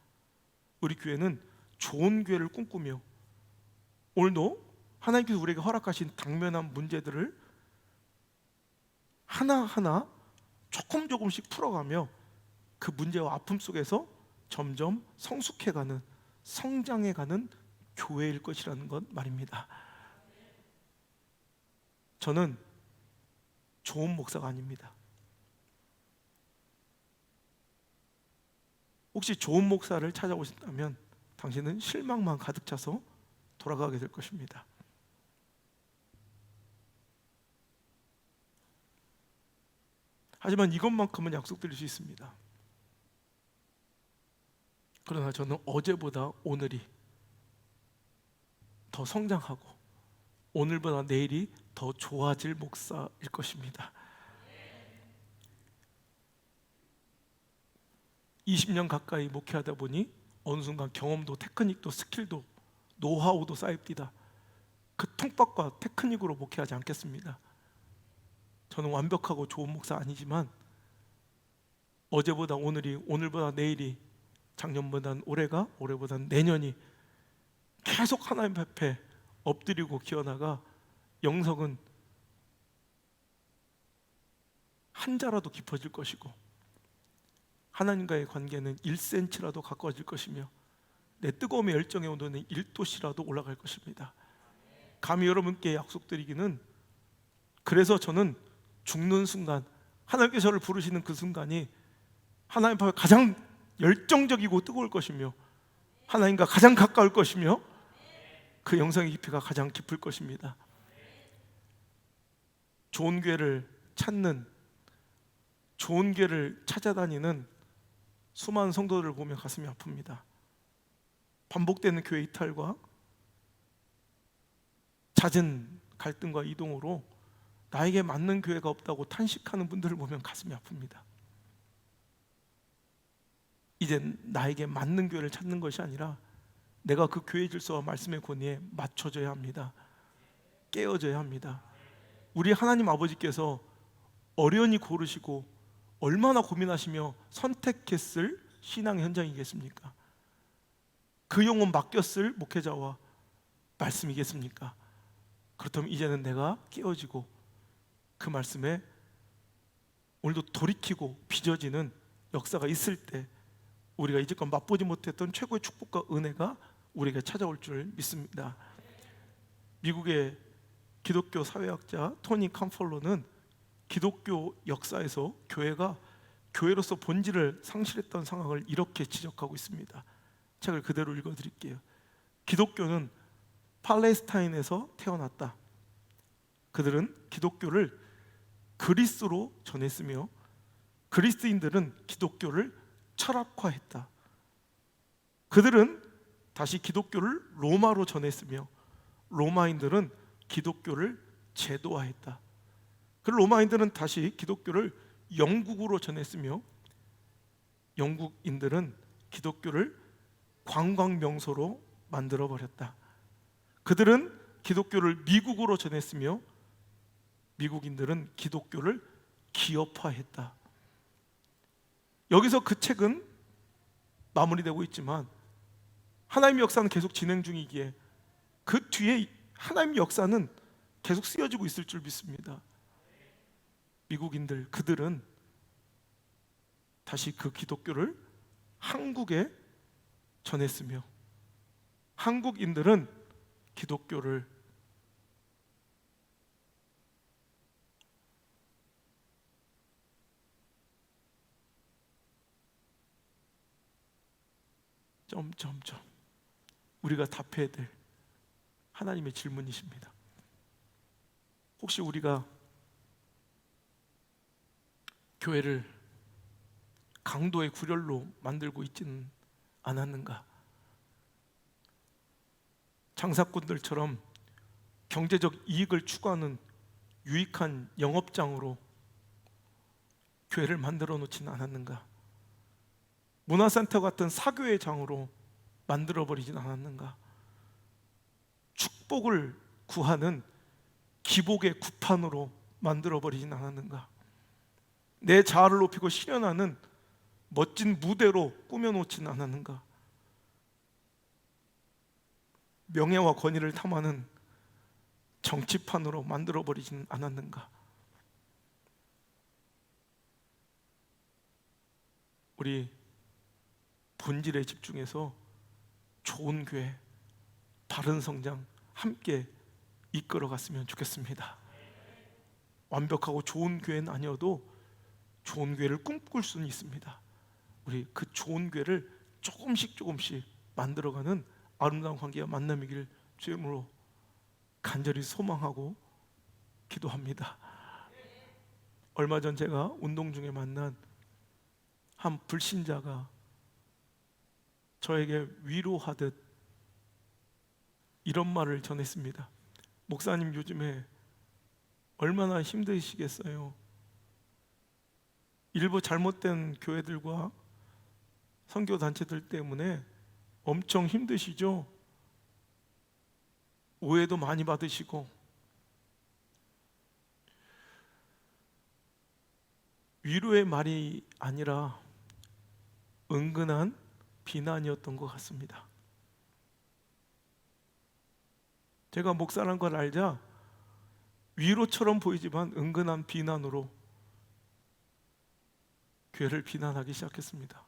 우리 교회는 좋은 교회를 꿈꾸며 오늘도 하나님께서 우리에게 허락하신 당면한 문제들을 하나하나 조금씩 풀어가며 그 문제와 아픔 속에서 점점 성숙해가는, 성장해가는 교회일 것이라는 것 말입니다. 저는 좋은 목사가 아닙니다. 혹시 좋은 목사를 찾아오신다면 당신은 실망만 가득 차서 돌아가게 될 것입니다. 하지만 이것만큼은 약속드릴 수 있습니다. 그러나 저는 어제보다 오늘이 더 성장하고 오늘보다 내일이 더 좋아질 목사일 것입니다. 20년 가까이 목회하다 보니 어느 순간 경험도 테크닉도 스킬도 노하우도 쌓입니다. 그 통박과 테크닉으로 목회하지 않겠습니다. 저는 완벽하고 좋은 목사 아니지만 어제보다 오늘이, 오늘보다 내일이, 작년보단 올해가, 올해보단 내년이 계속 하나님 앞에 엎드리고 기어나가 영성은 한 자라도 깊어질 것이고 하나님과의 관계는 1cm라도 가까워질 것이며 내 뜨거움의 열정의 온도는 1도씨라도 올라갈 것입니다. 감히 여러분께 약속드리기는, 그래서 저는 죽는 순간, 하나님께서 저를 부르시는 그 순간이 하나님 앞에 가장 열정적이고 뜨거울 것이며 하나님과 가장 가까울 것이며 그 영성의 깊이가 가장 깊을 것입니다. 좋은 교회를 찾는, 좋은 교회를 찾아다니는 수많은 성도들을 보며 가슴이 아픕니다. 반복되는 교회 이탈과 잦은 갈등과 이동으로 나에게 맞는 교회가 없다고 탄식하는 분들을 보면 가슴이 아픕니다. 이제 나에게 맞는 교회를 찾는 것이 아니라 내가 그 교회 질서와 말씀의 권위에 맞춰져야 합니다. 깨어져야 합니다. 우리 하나님 아버지께서 어련히 고르시고 얼마나 고민하시며 선택했을 신앙의 현장이겠습니까? 그 영혼 맡겼을 목회자와 말씀이겠습니까? 그렇다면 이제는 내가 깨어지고 그 말씀에 오늘도 돌이키고 빚어지는 역사가 있을 때 우리가 이제껏 맛보지 못했던 최고의 축복과 은혜가 우리에게 찾아올 줄 믿습니다. 미국의 기독교 사회학자 토니 캄펄로는 기독교 역사에서 교회가 교회로서 본질을 상실했던 상황을 이렇게 지적하고 있습니다. 책을 그대로 읽어드릴게요. 기독교는 팔레스타인에서 태어났다. 그들은 기독교를 그리스로 전했으며 그리스인들은 기독교를 철학화했다. 그들은 다시 기독교를 로마로 전했으며 로마인들은 기독교를 제도화했다. 그 로마인들은 다시 기독교를 영국으로 전했으며 영국인들은 기독교를 관광 명소로 만들어 버렸다. 그들은 기독교를 미국으로 전했으며 미국인들은 기독교를 기업화했다. 여기서 그 책은 마무리되고 있지만 하나님의 역사는 계속 진행 중이기에 그 뒤에 하나님의 역사는 계속 쓰여지고 있을 줄 믿습니다. 미국인들, 그들은 다시 그 기독교를 한국에 전했으며 한국인들은 기독교를 우리가 답해야 될 하나님의 질문이십니다. 혹시 우리가 교회를 강도의 구렬로 만들고 있지는 않았는가? 장사꾼들처럼 경제적 이익을 추구하는 유익한 영업장으로 교회를 만들어 놓지는 않았는가? 문화센터 같은 사교의 장으로 만들어 버리진 않았는가? 축복을 구하는 기복의 구판으로 만들어 버리진 않았는가? 내 자아를 높이고 실현하는 멋진 무대로 꾸며놓지는 않았는가? 명예와 권위를 탐하는 정치판으로 만들어 버리지는 않았는가? 우리 본질에 집중해서 좋은 교회, 바른 성장 함께 이끌어 갔으면 좋겠습니다. 완벽하고 좋은 교회는 아니어도 좋은 교회를 꿈꿀 수는 있습니다. 우리 그 좋은 교회를 조금씩 만들어가는 아름다운 관계와 만남이길 주님으로 간절히 소망하고 기도합니다. 얼마 전 제가 운동 중에 만난 한 불신자가 저에게 위로하듯 이런 말을 전했습니다. 목사님, 요즘에 얼마나 힘드시겠어요? 일부 잘못된 교회들과 선교단체들 때문에 엄청 힘드시죠? 오해도 많이 받으시고. 위로의 말이 아니라 은근한 비난이었던 것 같습니다. 제가 목사란 걸 알자 위로처럼 보이지만 은근한 비난으로 교회를 비난하기 시작했습니다.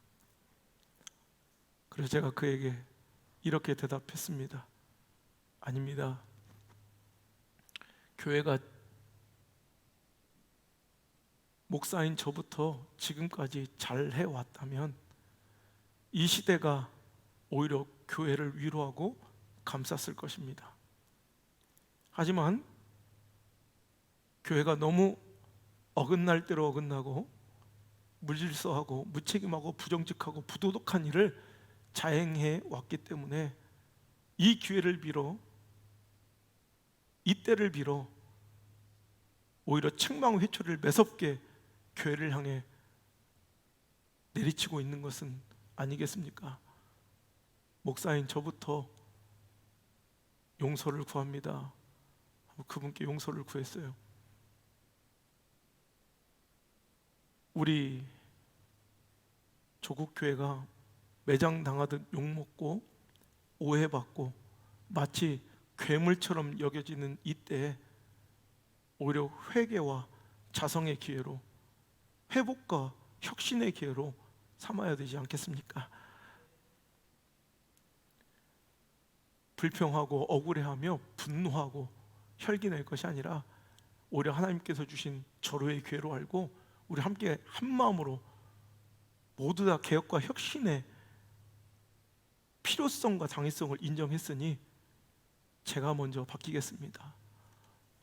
그래서 제가 그에게 이렇게 대답했습니다. 아닙니다. 교회가 목사인 저부터 지금까지 잘 해왔다면 이 시대가 오히려 교회를 위로하고 감쌌을 것입니다. 하지만 교회가 너무 어긋날 대로 어긋나고 무질서하고 무책임하고 부정직하고 부도덕한 일을 자행해 왔기 때문에 이 기회를 빌어, 이 때를 빌어 오히려 책망회초리를 매섭게 교회를 향해 내리치고 있는 것은 아니겠습니까? 목사인 저부터 용서를 구합니다. 그분께 용서를 구했어요. 우리 조국 교회가 매장당하듯 욕먹고 오해받고 마치 괴물처럼 여겨지는 이때에 오히려 회개와 자성의 기회로, 회복과 혁신의 기회로 삼아야 되지 않겠습니까? 불평하고 억울해하며 분노하고 혈기낼 것이 아니라 오히려 하나님께서 주신 절호의 기회로 알고 우리 함께 한 마음으로 모두 다 개혁과 혁신의 필요성과 당위성을 인정했으니 제가 먼저 바뀌겠습니다.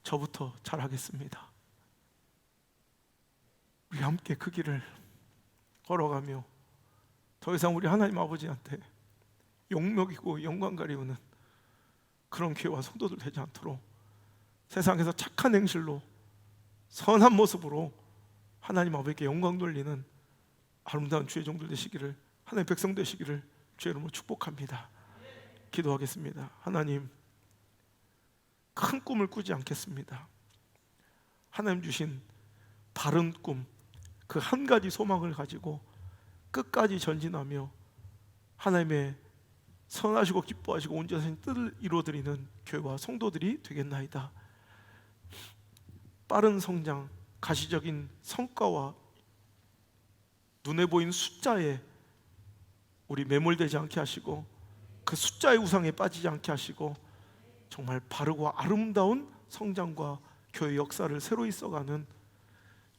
저부터 잘하겠습니다. 우리 함께 그 길을 걸어가며 더 이상 우리 하나님 아버지한테 욕먹이고 영광 가리우는 그런 교회와 성도들 되지 않도록 세상에서 착한 행실로 선한 모습으로 하나님 아버지께 영광 돌리는 아름다운 주의 종들 되시기를, 하나님 백성 되시기를 주의 이름으로 축복합니다. 기도하겠습니다. 하나님, 큰 꿈을 꾸지 않겠습니다. 하나님 주신 바른 꿈, 그 한 가지 소망을 가지고 끝까지 전진하며 하나님의 선하시고 기뻐하시고 온전하신 뜻을 이루어드리는 교회와 성도들이 되겠나이다. 빠른 성장, 가시적인 성과와 눈에 보이는 숫자에 우리 매몰되지 않게 하시고 그 숫자의 우상에 빠지지 않게 하시고 정말 바르고 아름다운 성장과 교회 역사를 새로이 써가는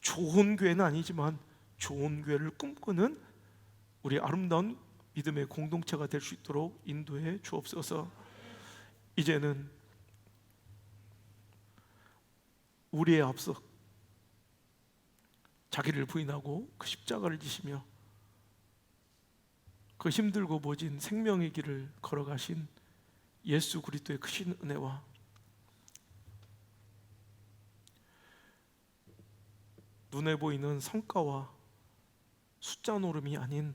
좋은 교회는 아니지만 좋은 교회를 꿈꾸는 우리 아름다운 믿음의 공동체가 될 수 있도록 인도해 주옵소서. 이제는 우리의 앞서 자기를 부인하고 그 십자가를 지시며 그 힘들고 모진 생명의 길을 걸어가신 예수 그리스도의 크신 은혜와 눈에 보이는 성과와 숫자 노름이 아닌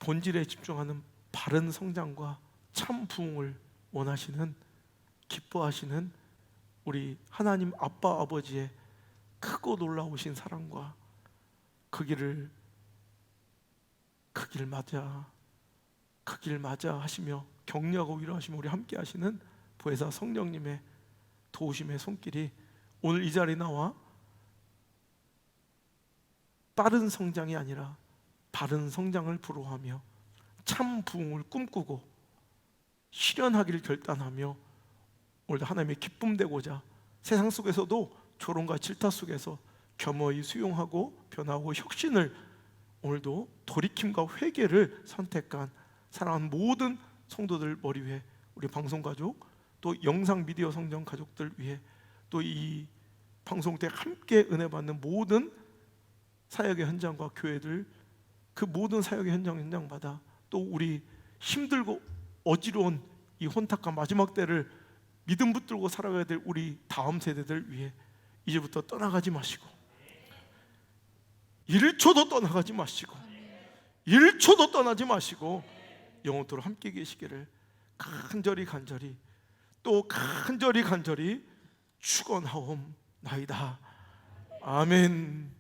본질에 집중하는 바른 성장과 참 부흥을 원하시는, 기뻐하시는 우리 하나님 아빠 아버지의 크고 놀라우신 사랑과 그 길 맞아 하시며 격려하고 위로하시며 우리 함께 하시는 보혜사 성령님의 도우심의 손길이 오늘 이 자리에 나와 빠른 성장이 아니라 바른 성장을 부러워하며 참 부흥을 꿈꾸고 실현하기를 결단하며 오늘도 하나님의 기쁨 되고자 세상 속에서도 조롱과 질타 속에서 겸허히 수용하고 변화하고 혁신을 오늘도 돌이킴과 회개를 선택한 사랑하는 모든 성도들 머리 위에 우리 방송가족 또 영상 미디어 성령 가족들 위해 또 이 방송 때 함께 은혜 받는 모든 사역의 현장과 교회들 그 모든 사역의 현장마다 또 우리 힘들고 어지러운 이 혼탁한 마지막 때를 믿음 붙들고 살아가야 될 우리 다음 세대들 위해 이제부터 떠나가지 마시고 1초도 떠나가지 마시고 1초도 떠나지 마시고 영원토록 함께 계시기를 간절히 또 간절히 축원하옵나이다. 아멘.